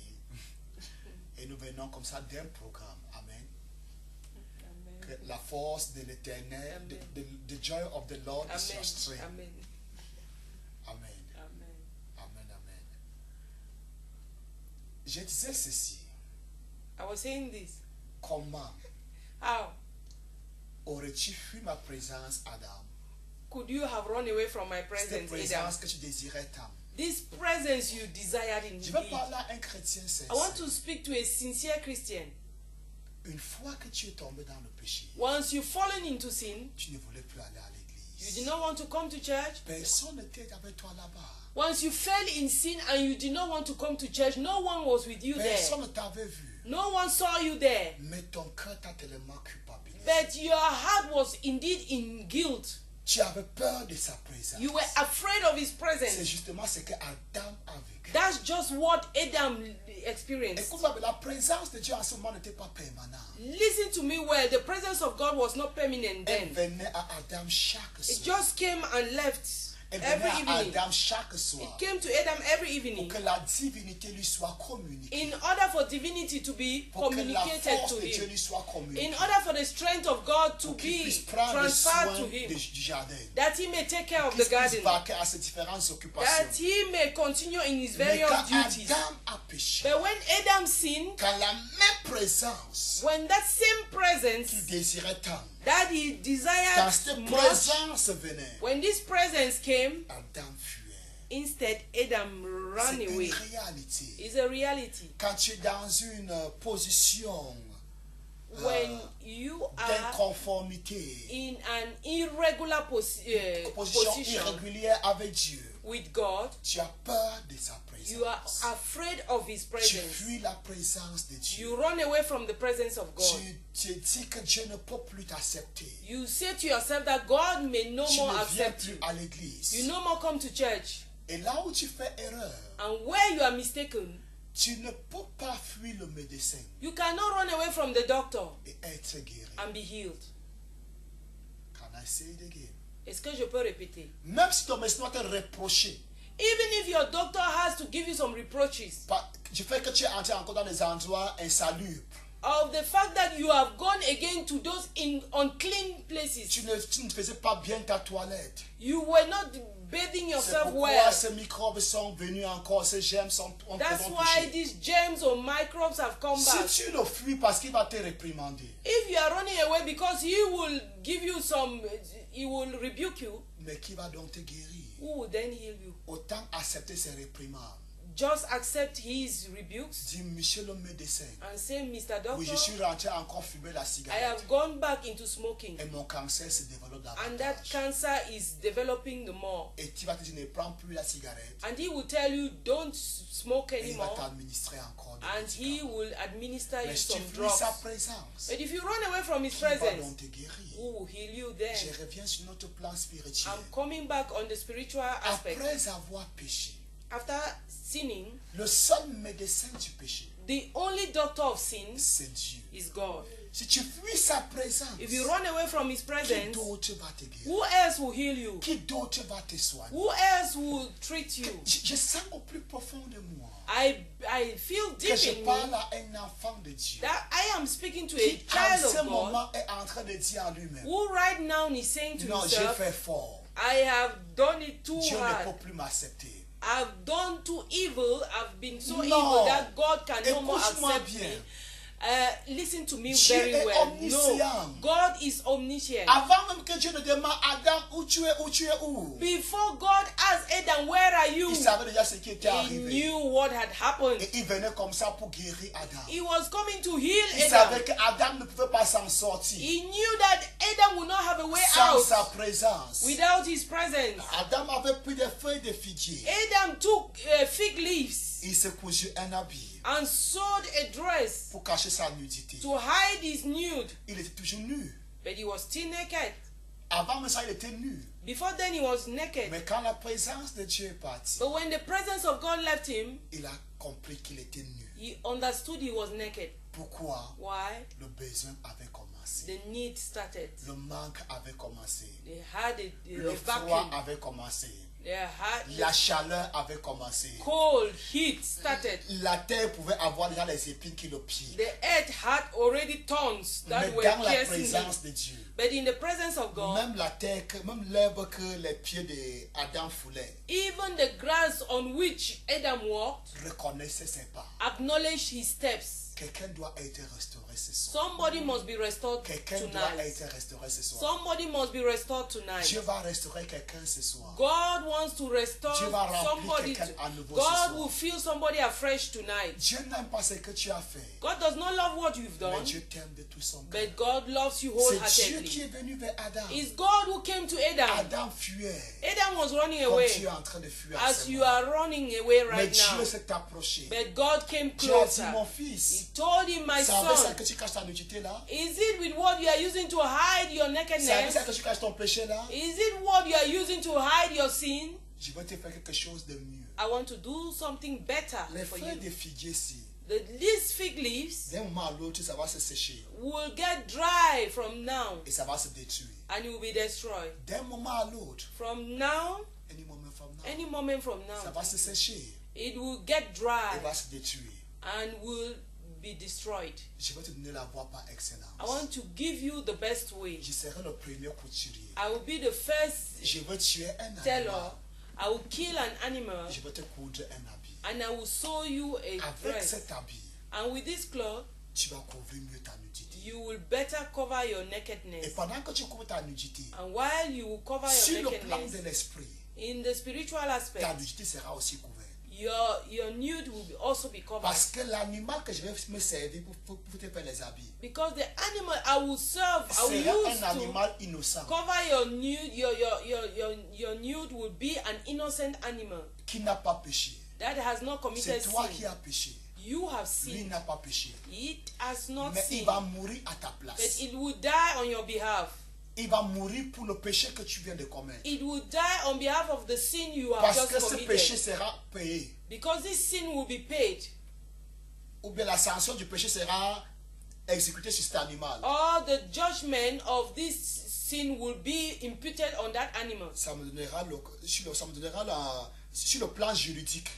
S2: Et nous venons comme ça d'un programme. Amen. Que la force de l'éternel, the joy of the Lord is your strength.
S3: Amen.
S2: Amen.
S3: Amen.
S2: Amen. Amen. Je disais ceci.
S3: I was saying this.
S2: Comment
S3: How
S2: aurais-tu fui ma présence, Adam?
S3: could you have run away from my
S2: Cette
S3: presence, Adam?
S2: présence que tu désirais tant.
S3: This presence you desired in
S2: Je veux
S3: me.
S2: parler à un chrétien
S3: I want
S2: sincère.
S3: to speak to a sincere Christian.
S2: Une fois que tu es tombé dans le péché,
S3: Once you've fallen into sin,
S2: tu ne voulais plus aller à
S3: you
S2: l'église.
S3: did not want to come to church.
S2: Personne n'était avec toi là-bas.
S3: Once you fell in sin and you did not want to come to church, no one was with you there.
S2: Personne ne t'avait vu.
S3: No one saw you there.
S2: Mais ton cœur t'a tellement culpabilisé.
S3: But your heart was indeed in guilt.
S2: Tu avais peur de sa présence.
S3: You were afraid of his
S2: C'est
S3: presence.
S2: justement ce que Adam a vécu.
S3: That's just what Adam experienced.
S2: Écoute-moi, la présence de Dieu en ce moment n'était pas permanente.
S3: Listen to me well. The presence of God was not permanent
S2: Elle
S3: then.
S2: venait à Adam chaque
S3: It
S2: soir.
S3: just came and left
S2: Elle
S3: every
S2: venait à
S3: evening.
S2: Adam chaque soir.
S3: It came to Adam every
S2: Pour
S3: evening
S2: que la divinité lui soit communiquée.
S3: in order for divinity to be
S2: Pour que la
S3: communicated
S2: force
S3: to
S2: de Dieu
S3: him,
S2: lui soit communiquée.
S3: in order for the strength of God to
S2: Pour qu'il
S3: be
S2: puisse prendre
S3: transferred
S2: soin
S3: to him,
S2: du jardin.
S3: that he may take care of
S2: Qu'il
S3: the
S2: puisse
S3: garden,
S2: vaquer à ses différentes
S3: that
S2: occupations.
S3: he may continue in his
S2: Mais
S3: various
S2: quand
S3: duties.
S2: Adam a péché,
S3: But when Adam sinned,
S2: quand la même présence
S3: when that same
S2: qu'il
S3: presence
S2: désirait tant,
S3: that he
S2: quand
S3: desired
S2: cette
S3: much,
S2: présence venait,
S3: when this presence came,
S2: Adam fuait.
S3: instead Adam ran
S2: C'est
S3: away.
S2: une réalité.
S3: It's a reality.
S2: Quand tu es dans une position
S3: when you are
S2: d'inconformité,
S3: in an irregular
S2: position
S3: position
S2: irrégulière avec Dieu,
S3: with God,
S2: tu as peur de sa
S3: you are
S2: présence.
S3: afraid of His
S2: Tu
S3: presence.
S2: fuis la présence de Dieu.
S3: You run away from the presence of God.
S2: Tu dis que Dieu ne peut plus t'accepter.
S3: You say to yourself that God may no
S2: Tu
S3: more
S2: ne viens
S3: accept
S2: plus
S3: you.
S2: à l'église.
S3: You no more come to church.
S2: Et là où tu fais erreur,
S3: And where you are mistaken,
S2: tu ne peux pas fuir le médecin
S3: you cannot run away from the doctor
S2: et être guéri.
S3: and be healed.
S2: Can I say it again?
S3: Est-ce que je peux répéter?
S2: Même si ton médecin doit te reprocher
S3: Even if your doctor has to give you some reproaches
S2: du fait que tu es entré encore dans des endroits insalubres,
S3: of the fact that you have gone again to those unclean places,
S2: tu ne faisais pas bien ta toilette.
S3: you were not bathing
S2: C'est
S3: yourself
S2: pourquoi
S3: well.
S2: ces microbes sont venus encore, ces germes sont
S3: That's
S2: encore
S3: why
S2: touchés.
S3: these germs or microbes have come back.
S2: Si tu le fuis parce qu'il va te réprimander,
S3: If you are running away because he will give you some, he will rebuke you,
S2: mais qui va donc te guérir?
S3: who will then heal you?
S2: Autant accepter ses réprimandes.
S3: Just accept his rebukes
S2: Dis, monsieur le médecin,
S3: and say, Mr. Doctor,
S2: oui, je suis rentré encore fumer la
S3: I
S2: cigarette.
S3: have gone back into smoking
S2: Et mon cancer se développe
S3: and that
S2: davantage.
S3: cancer is developing the more.
S2: Et tu vas te dire, ne prends plus la cigarette.
S3: And he will tell you, don't smoke
S2: Et il va
S3: anymore,
S2: t'administrer encore des
S3: and he
S2: médicaments.
S3: will administer you
S2: Mais si tu
S3: some
S2: fuis
S3: drugs.
S2: sa présence,
S3: But if you run away from his
S2: qui va
S3: presence,
S2: donc te guérir?
S3: who will heal you then?
S2: Je reviens sur notre plan spirituel.
S3: I'm coming back on the spiritual aspect.
S2: Après avoir péché,
S3: After sinning,
S2: le seul médecin du péché,
S3: the only doctor of sins
S2: c'est Dieu.
S3: is God.
S2: Si tu fuis sa présence,
S3: If you run away from his
S2: qui
S3: presence,
S2: d'autre va te guérir?
S3: who else will heal you?
S2: Qui d'autre va te soigner?
S3: Who else will treat you?
S2: Je sens au plus profond de moi
S3: I feel
S2: que
S3: deep
S2: je
S3: in
S2: parle
S3: me
S2: à un enfant de Dieu
S3: that I am speaking to a
S2: qui en
S3: child
S2: ce
S3: of God
S2: moment est en train de dire en lui-même,
S3: who right now is saying to
S2: non, j'ai
S3: himself,
S2: fait fort.
S3: I have done it too
S2: Dieu ne
S3: hard.
S2: peut plus m'accepter.
S3: I've done too evil. I've been so
S2: No.
S3: evil that God can no more
S2: Écoute-moi
S3: accept
S2: bien.
S3: me. Listen to me
S2: Dieu
S3: very
S2: est
S3: well.
S2: omniscient.
S3: No, God is omniscient.
S2: Avant même que Dieu ne demande Adam où tu es où,
S3: Before God asked Adam, where are you?
S2: il savait déjà ce qui était
S3: He
S2: arrivé.
S3: knew what had happened.
S2: Et il venait comme ça pour guérir Adam.
S3: He was coming to heal
S2: Il savait
S3: Adam.
S2: qu'Adam ne pouvait pas s'en sortir
S3: He knew that Adam would not have a way
S2: sans
S3: out
S2: sa présence.
S3: without his presence.
S2: Adam avait pris des feuilles de figuier.
S3: Adam took fig leaves
S2: Il se cousu un habit
S3: and sewed a dress
S2: pour cacher sa nudité.
S3: to hide his nude,
S2: Il était toujours nu.
S3: but he was still naked.
S2: Avant même ça, il était nu.
S3: Before then, he was naked.
S2: Mais quand la présence de Dieu est partie,
S3: But when the presence of God left him,
S2: il a compris qu'il était nu.
S3: he understood he was naked.
S2: Pourquoi?
S3: Why?
S2: Le besoin avait commencé.
S3: The need started.
S2: Le manque avait commencé.
S3: They had
S2: Le
S3: a
S2: froid
S3: vacuum.
S2: avait commencé.
S3: They had
S2: La chaleur avait commencé.
S3: cold, heat started.
S2: La terre pouvait avoir déjà les épines qui le piquent.
S3: The earth had already thorns that
S2: Mais
S3: were
S2: dans la
S3: piercing
S2: présence
S3: it.
S2: de Dieu,
S3: But in the presence of God,
S2: même la terre, même l'herbe que les pieds d'Adam foulaient,
S3: even the grass on which Adam walked
S2: reconnaissait ses pas.
S3: acknowledged his steps.
S2: Quelqu'un doit être restauré ce soir.
S3: Somebody must be restored
S2: Quelqu'un doit
S3: tonight.
S2: être restauré ce soir.
S3: Somebody must be restored tonight.
S2: Dieu va restaurer quelqu'un ce soir.
S3: God wants to restore
S2: Dieu va remplir
S3: somebody.
S2: quelqu'un à nouveau ce
S3: God
S2: soir.
S3: will fill somebody afresh tonight.
S2: Dieu n'aime pas ce que tu as fait,
S3: God does not love what you've
S2: mais
S3: done,
S2: Dieu t'aime de tout son cœur.
S3: but God loves you
S2: C'est Dieu qui
S3: wholeheartedly.
S2: est venu vers Adam.
S3: It's God who came to Adam.
S2: Adam fuyait,
S3: Adam was running
S2: comme
S3: away
S2: tu es en train de fuir en
S3: as
S2: ce
S3: you
S2: moment.
S3: are running away
S2: Mais
S3: right
S2: Dieu
S3: now.
S2: s'est approché.
S3: But God came
S2: Tu as dit,
S3: closer.
S2: mon fils,
S3: He told him, my
S2: c'est avec ça
S3: son,
S2: que tu caches ta nudité là?
S3: is it with what you are using to hide your
S2: C'est avec
S3: nakedness?
S2: ça que tu caches ton péché là?
S3: Is it what you are using to hide your sin?
S2: Je vais te faire quelque chose de mieux.
S3: I want to do something better
S2: Les
S3: for
S2: feuilles
S3: you.
S2: de figuier ici,
S3: These fig leaves
S2: d'un moment à l'autre, ça va se sécher
S3: will get dry from now
S2: et ça va se détruire.
S3: and it will be destroyed.
S2: D'un moment à l'autre,
S3: From now,
S2: any moment from now,
S3: any moment from
S2: ça
S3: now,
S2: va se sécher
S3: it will get
S2: et
S3: dry
S2: va se détruire.
S3: and will be destroyed.
S2: Je vais te donner la voie par excellence.
S3: I want to give you the best way.
S2: Je serai le premier couturier.
S3: I will be the first
S2: Je vais tuer un
S3: teller.
S2: animal.
S3: I will kill an animal
S2: Je vais te coudre un habit.
S3: and I will sew you a
S2: Avec
S3: dress.
S2: cet habit,
S3: And with this cloth,
S2: tu vas couvrir mieux ta nudité.
S3: you will better cover your
S2: Et
S3: nakedness.
S2: pendant que tu couvres ta nudité,
S3: And while you will cover
S2: sur
S3: your
S2: le plan de
S3: nakedness,
S2: l'esprit,
S3: in the spiritual
S2: ta
S3: aspect,
S2: nudité sera aussi couverte.
S3: your nude will also be covered.
S2: Parce que l'animal que je vais me servir pour te faire les habits
S3: Because the animal I will serve, I will
S2: sera
S3: use
S2: un
S3: to
S2: animal innocent
S3: cover your nude, your nude will be an innocent animal
S2: qui n'a pas péché.
S3: that has not committed
S2: C'est toi
S3: sin.
S2: qui as péché.
S3: You have
S2: Lui
S3: sinned.
S2: n'a pas péché.
S3: It has not
S2: Mais il
S3: sinned.
S2: va mourir à ta
S3: But
S2: place.
S3: it will die on your behalf.
S2: Il va mourir pour le péché que tu viens de commettre.
S3: It will die on behalf of the sin you have
S2: Parce
S3: just
S2: que ce péché
S3: committed.
S2: sera payé.
S3: Because this sin will be paid.
S2: Ou bien la sanction du péché sera exécutée sur cet animal.
S3: All the judgment of this sin will be imputed on that animal.
S2: Ça me donnera sur le plan juridique.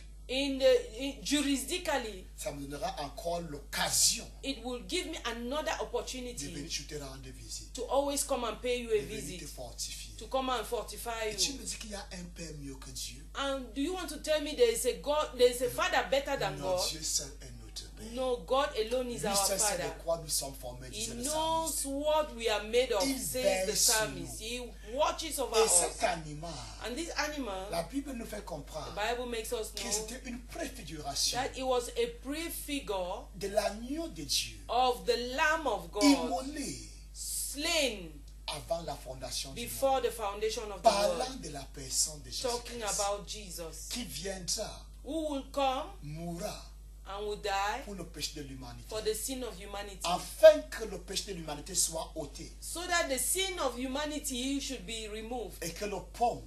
S3: Jurisdically,
S2: Ça me donnera encore l'occasion
S3: it will give me another
S2: de
S3: opportunity
S2: venir te rendre visite.
S3: to always come and pay you
S2: De
S3: a
S2: venir te
S3: visit,
S2: fortifier.
S3: to come and fortify
S2: Et tu
S3: you.
S2: me dis qu'il y a un Père mieux que Dieu.
S3: And do you want to tell me there is a God, there is a Father better than
S2: Non,
S3: God?
S2: Dieu seul est notre Père.
S3: No, God alone is
S2: Lui
S3: our
S2: seul sait de
S3: Father.
S2: quoi nous sommes formés,
S3: He
S2: disait le
S3: knows
S2: psalmiste.
S3: what we are made of,
S2: Il
S3: says the
S2: veille sur
S3: psalmist.
S2: nous.
S3: He watches over
S2: Et
S3: us.
S2: cet animal,
S3: And this animal,
S2: la Bible nous fait
S3: the
S2: comprendre
S3: Bible makes us
S2: que
S3: know
S2: c'était une préfiguration
S3: that it was a prefigure
S2: de l'agneau de Dieu,
S3: of the Lamb of God,
S2: immolé
S3: slain
S2: avant la fondation du monde,
S3: before the foundation of the
S2: parlant
S3: world,
S2: de la personne de
S3: talking
S2: Jésus-Christ,
S3: about Jesus,
S2: qui viendra,
S3: who will come
S2: mourra
S3: and will die
S2: pour le péché de l'humanité,
S3: for the sin of humanity,
S2: afin que le péché de l'humanité soit ôté
S3: so that the sin of humanity should be removed
S2: et que le pont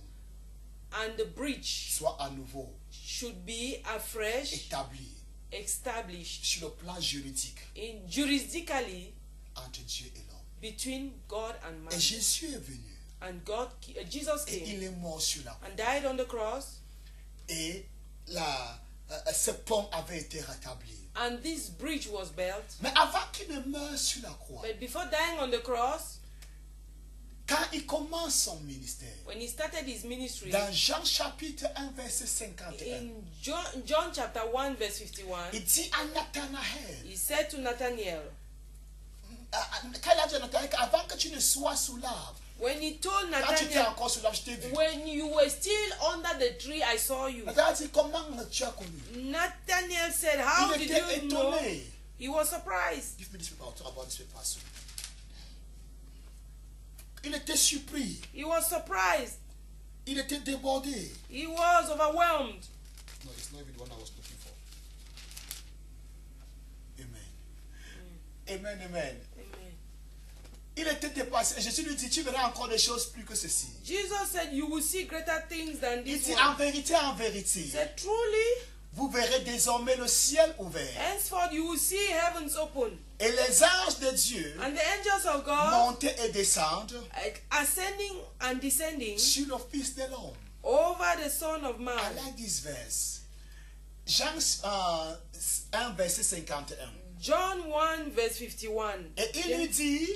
S3: and the breach
S2: soit à nouveau
S3: should be afresh
S2: établi
S3: established
S2: sur le plan juridique
S3: jurisdically
S2: entre Dieu et l'homme.
S3: between God and man.
S2: Et Jésus est venu
S3: And Jesus
S2: et
S3: came
S2: il est mort sur la croix.
S3: and died on the cross,
S2: Et ce pont avait été rétabli.
S3: and this bridge was built.
S2: Mais avant qu'il ne meure sur la croix,
S3: But before dying on the cross,
S2: quand il commence son ministère,
S3: when he started his ministry,
S2: dans Jean chapitre 1 verset 51,
S3: in John chapter 1 verse 51,
S2: il dit à Nathanaël,
S3: he said to Nathanael,
S2: quand il a dit à Nathanaël qu'avant que tu ne sois sous l'arbre,
S3: when he told
S2: quand tu étais
S3: Nathanael,
S2: encore sous l'arbre, je t'ai vu.
S3: when you were still under the tree, I saw you.
S2: Nathanaël dit, comment tu as connu?
S3: Nathanael said, how
S2: Il
S3: did
S2: était
S3: you know?
S2: étonné.
S3: He was surprised.
S2: Give me this paper, I'll talk about this paper soon. Il était surpris.
S3: He was surprised.
S2: Il était débordé.
S3: He was overwhelmed.
S2: No, it's not even the one I was looking for. Amen. Amen, amen.
S3: Amen.
S2: Il était dépassé. Et Jésus lui dit, tu verras encore des choses plus que ceci.
S3: Jesus said, you will see greater things than
S2: Il
S3: this
S2: dit,
S3: one.
S2: en vérité,
S3: He said, truly,
S2: vous verrez désormais le ciel ouvert.
S3: henceforth you will see heavens open,
S2: Et les anges de Dieu
S3: and the angels of God
S2: monter et descendre
S3: ascending and descending
S2: sur le Fils de l'homme.
S3: over the Son of
S2: I
S3: Man.
S2: like this verse. Jean 1, verset 51.
S3: John 1 verse 51.
S2: Et il lui dit,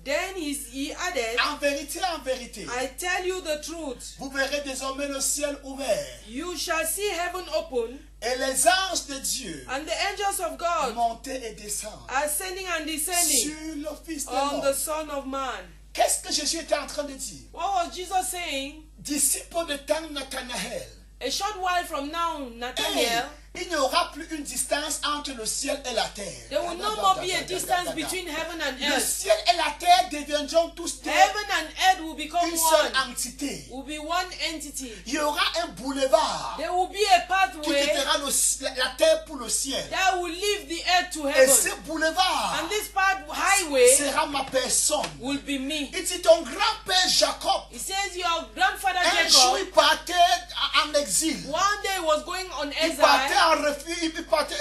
S3: Then he added,
S2: en vérité,
S3: I tell you the truth,
S2: vous verrez désormais le ciel ouvert.
S3: you shall see heaven open,
S2: Et les anges de Dieu
S3: and the angels of God
S2: monter et descendre
S3: ascending and descending
S2: sur le Fils de
S3: on the
S2: l'homme.
S3: Son of Man.
S2: Qu'est-ce que Jésus était en train de dire?
S3: What was Jesus saying?
S2: D'ici peu de temps, Nathanaël,
S3: A short while from now, Nathanael,
S2: il n'y aura plus une distance entre le ciel et la terre.
S3: there will no more be a distance between heaven and
S2: Le
S3: earth.
S2: ciel et la terre deviendront tous
S3: Heaven and earth will become
S2: une seule
S3: one,
S2: entité.
S3: will be one entity.
S2: Il y aura un boulevard
S3: There will be a
S2: qui
S3: pathway
S2: quittera la terre pour le ciel.
S3: that will leave the earth to
S2: Et
S3: heaven.
S2: ce boulevard
S3: And this highway
S2: sera ma personne.
S3: will be me.
S2: Il dit ton grand-père Jacob,
S3: He says your grandfather
S2: un jour
S3: Jacob
S2: il partait en exil.
S3: one day was going on
S2: Il partait
S3: exile.
S2: en refuge.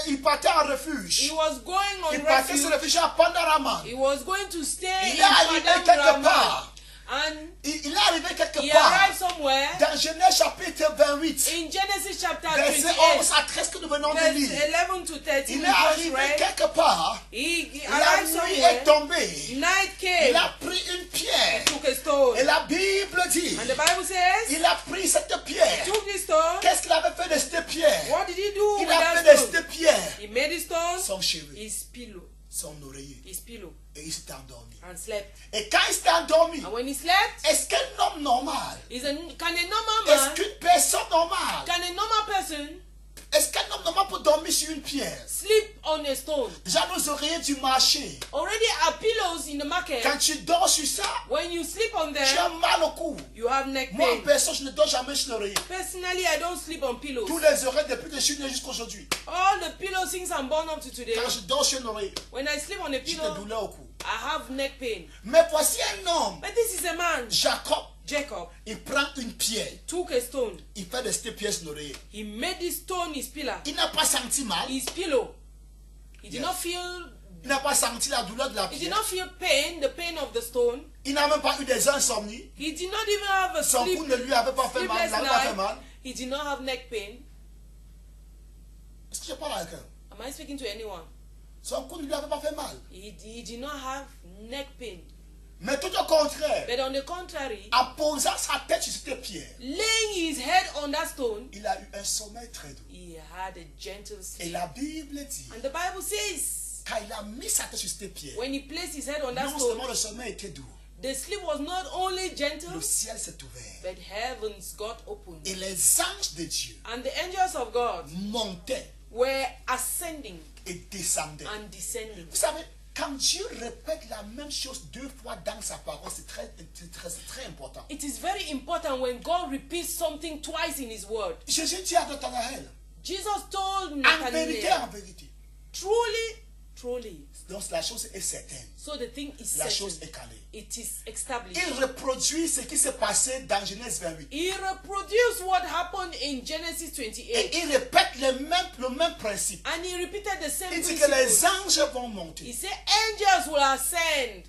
S2: Il partait en refuge.
S3: He was going on
S2: Il partait se
S3: refuge.
S2: réfugier à Pandaraman.
S3: He was going to stay
S2: Il
S3: in
S2: est arrivé
S3: Padam
S2: quelque
S3: Raman.
S2: part.
S3: And
S2: Il est arrivé quelque
S3: he
S2: part.
S3: arrived somewhere
S2: Dans Genèse chapitre 28,
S3: in Genesis chapter
S2: verset
S3: 28,
S2: 11 à 13 que nous venons de
S3: verse
S2: lire.
S3: 11 to 13.
S2: Il
S3: We
S2: est
S3: just
S2: arrivé
S3: read.
S2: quelque part.
S3: He
S2: La
S3: arrived
S2: nuit est
S3: somewhere.
S2: tombée.
S3: Night came.
S2: Il a pris une pierre.
S3: Took a stone.
S2: Et la Bible dit,
S3: And the Bible says,
S2: il a pris cette pierre.
S3: took this stone.
S2: Qu'est-ce qu'il avait fait de cette pierre?
S3: What did he do
S2: Il
S3: with
S2: a fait
S3: that
S2: de
S3: stone?
S2: cette pierre
S3: He made his stone
S2: son cheveu,
S3: his pillow.
S2: son oreiller.
S3: His pillow.
S2: Et il s'est endormi.
S3: And slept.
S2: Et quand il s'est endormi,
S3: And when he slept,
S2: est-ce qu'un homme normal,
S3: can a normal
S2: est-ce
S3: man,
S2: qu'une personne normale,
S3: can a normal person
S2: dormi sur une pierre.
S3: sleep on a stone.
S2: Déjà nos oreillers du marché.
S3: Already are pillows in the market.
S2: Quand tu dors sur ça,
S3: When you sleep on
S2: tu as
S3: them,
S2: mal au cou.
S3: you have neck
S2: Moi, en
S3: pain.
S2: personne, je ne dors jamais sur l'oreiller.
S3: Personally, I don't sleep on pillows.
S2: Tous les oreilles depuis que je suis né jusqu'à aujourd'hui.
S3: All the pillows since I'm born up to today,
S2: Quand je dors sur une oreille,
S3: when I sleep on a
S2: j'ai des
S3: pillow,
S2: douleurs au cou.
S3: I have neck pain.
S2: Mais voici un homme,
S3: But this is a man,
S2: Jacob.
S3: Jacob,
S2: Il prend une pierre.
S3: took a stone.
S2: Il fait de cette pierre sur l'oreille.
S3: He made this stone his pillar,
S2: Il n'a pas senti mal.
S3: his pillow. He did
S2: Yes.
S3: not feel,
S2: Il n'a pas senti la douleur de la
S3: he did
S2: pierre.
S3: not feel pain, the pain of the stone.
S2: Il n'a même pas eu des insomnies.
S3: He did not even have a
S2: Son cou ne lui avait pas fait mal. Il
S3: sleepless
S2: n'avait pas fait mal.
S3: night. He did not have neck pain.
S2: Est-ce que je parle à quelqu'un?
S3: Am I speaking to anyone?
S2: Son cou ne lui avait pas fait mal.
S3: He did not have neck pain.
S2: Mais tout au contraire,
S3: But on the contrary,
S2: en posant sa tête sur cette pierre,
S3: laying his head on that stone,
S2: il a eu un sommeil très doux.
S3: he had a gentle
S2: Et
S3: sleep.
S2: la Bible dit,
S3: And the Bible says,
S2: quand il a mis sa tête sur cette pierre,
S3: when he placed his head on that
S2: non
S3: stone,
S2: seulement le sommeil était doux,
S3: the sleep was not only gentle,
S2: le ciel s'est ouvert.
S3: but heavens got opened.
S2: Et les anges de Dieu
S3: And the angels of God
S2: montaient
S3: were ascending
S2: et descendaient.
S3: and descending.
S2: Vous savez, quand Dieu répète la même chose deux fois dans sa parole, c'est très important.
S3: It is very important when God repeats something twice in his word.
S2: Jésus dit à Nathanaël,
S3: Jesus told
S2: en vérité,
S3: Nathanael, truly, truly.
S2: donc la chose est certaine,
S3: So the thing is
S2: la chose
S3: certain.
S2: est calée.
S3: It is established.
S2: Il reproduit ce qui s'est passé dans Genèse 28.
S3: He reproduced what happened in Genesis
S2: Et
S3: 28.
S2: il répète le même principe.
S3: And he repeated the same
S2: Il dit que les
S3: principle.
S2: anges vont
S3: He
S2: monter
S3: said angels will ascend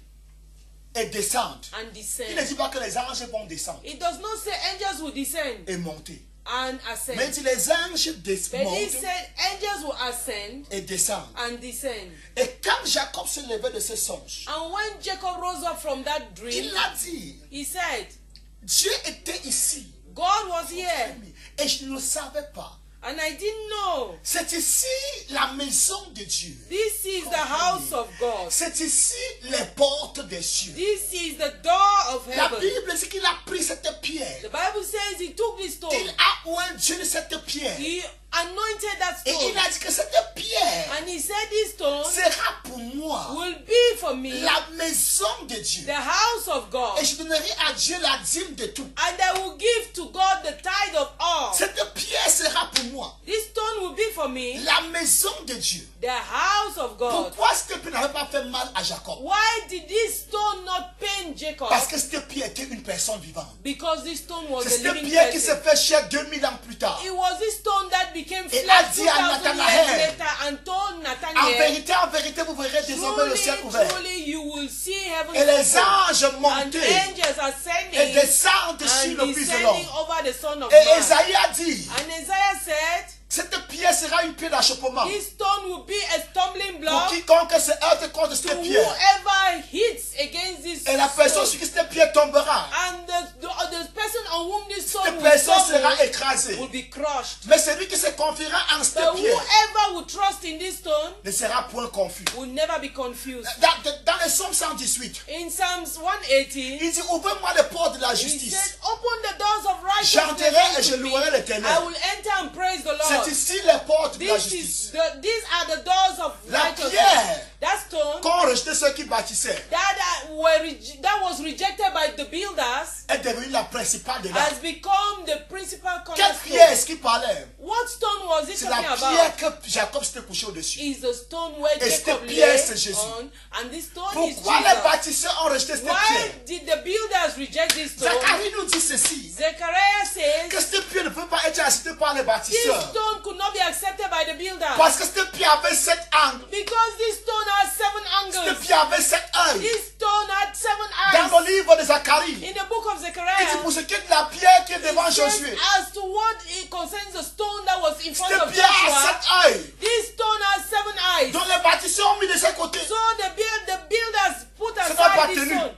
S2: et descendre.
S3: and
S2: Il ne
S3: descend.
S2: dit pas que les anges vont descendre
S3: It does not say angels will descend
S2: et monter.
S3: and
S2: Mais il
S3: ascend.
S2: dit les anges
S3: But he
S2: montent
S3: said angels will ascend
S2: et descendent.
S3: and descend.
S2: Et quand Jacob se levait de ses songes,
S3: And when Jacob rose up from that dream,
S2: il a dit,
S3: he said,
S2: Dieu était ici.
S3: God was here
S2: Et je ne le savais pas.
S3: and I didn't know.
S2: C'est ici la maison de Dieu.
S3: This is the house of God.
S2: C'est ici les portes des cieux.
S3: This is the door of
S2: La
S3: heaven.
S2: Bible dit qu'il a pris cette pierre.
S3: The Bible says he took this stone.
S2: Il a oint Dieu de cette pierre.
S3: He anointed that
S2: Et
S3: stone.
S2: il a dit que cette pierre
S3: And he said this stone
S2: sera pour moi
S3: will be for me
S2: la maison de Dieu.
S3: the house of God.
S2: Et je donnerai à Dieu la dîme de tout.
S3: And I will give to God the tithe of all.
S2: Cette pierre sera pour moi
S3: This stone will be for me
S2: la maison de Dieu.
S3: the house of God.
S2: Pourquoi cette pierre n'avait pas fait mal à Jacob?
S3: Why did this stone not pain Jacob?
S2: Parce que cette pierre était une personne vivante.
S3: Because this stone was
S2: C'est
S3: a
S2: cette
S3: living
S2: pierre qui s'est
S3: person.
S2: fait chair 2000 ans plus tard.
S3: It was this stone that became
S2: Et
S3: flesh
S2: a dit
S3: 2000
S2: à
S3: years
S2: Nathanaël,
S3: later and told
S2: En
S3: Nathanael,
S2: vérité, vous verrez désormais le
S3: truly,
S2: ciel ouvert.
S3: truly you will see heaven
S2: Et les
S3: open,
S2: anges
S3: and
S2: montaient
S3: angels are
S2: et
S3: ascending
S2: descendent sur
S3: and
S2: le Fils de
S3: descending
S2: l'homme.
S3: over the Son of
S2: Et
S3: Man.
S2: Esaïe a dit,
S3: And Isaiah said,
S2: cette pierre sera une pierre d'achoppement.
S3: this stone will be a stumbling
S2: Pour
S3: block
S2: quiconque se heurte contre
S3: to
S2: cette pierre.
S3: whoever hits against this
S2: Et la personne
S3: stone.
S2: sur qui cette pierre tombera,
S3: And the person on whom this stone
S2: cette
S3: will
S2: personne sera
S3: stumble
S2: écrasée.
S3: will be crushed.
S2: Mais celui qui se confiera en
S3: But
S2: cette pierre
S3: whoever will trust in this stone
S2: ne sera point confus.
S3: will never be confused.
S2: Dans le psaume 118,
S3: In Psalms 118,
S2: il dit, ouvrez-moi les portes de la
S3: he
S2: justice.
S3: said, open the doors of righteousness
S2: J'entrerai et je
S3: unto me.
S2: louerai l'Éternel.
S3: I will enter and praise the
S2: C'est
S3: Lord.
S2: ici les portes de la
S3: These
S2: justice.
S3: are the doors of
S2: La
S3: righteousness.
S2: pierre
S3: That stone
S2: qu'ont rejeté ceux qui bâtissaient
S3: that was rejected by the builders
S2: est devenue la principale de l'art.
S3: has become the principal
S2: Quelle
S3: cornerstone.
S2: pierre est-ce qu'il parlait?
S3: What stone was he
S2: C'est la
S3: talking
S2: pierre
S3: about?
S2: que Jacob s'était couché au-dessus.
S3: Is the stone where
S2: Et cette
S3: Jacob
S2: pierre,
S3: lay
S2: c'est Jésus.
S3: on, and this stone is
S2: Pourquoi les
S3: Jesus.
S2: bâtisseurs ont rejeté cette
S3: Why
S2: pierre?
S3: did the builders reject this stone?
S2: Zacharie nous dit ceci,
S3: Zechariah says
S2: que cette pierre ne peut pas être acceptée par les
S3: this
S2: bâtisseurs.
S3: stone could not be accepted by the builders
S2: Parce que cette pierre avait 7 angles.
S3: because this stone has 7
S2: Cette
S3: angles.
S2: pierre avait 7 œils.
S3: This stone had 7
S2: Dans
S3: eyes.
S2: le livre de Zacharie,
S3: In the book of
S2: il dit
S3: Zechariah,
S2: pour ce qui est de la pierre qui est devant
S3: it says
S2: Josué,
S3: as to what it concerns the stone that was in front
S2: cette
S3: of
S2: pierre a
S3: Joshua,
S2: 7 œils.
S3: this stone has 7 eyes.
S2: Donc les bâtisseurs ont mis de ses côtés.
S3: So the builders put
S2: Ça n'a pas
S3: aside this
S2: tenu.
S3: stone.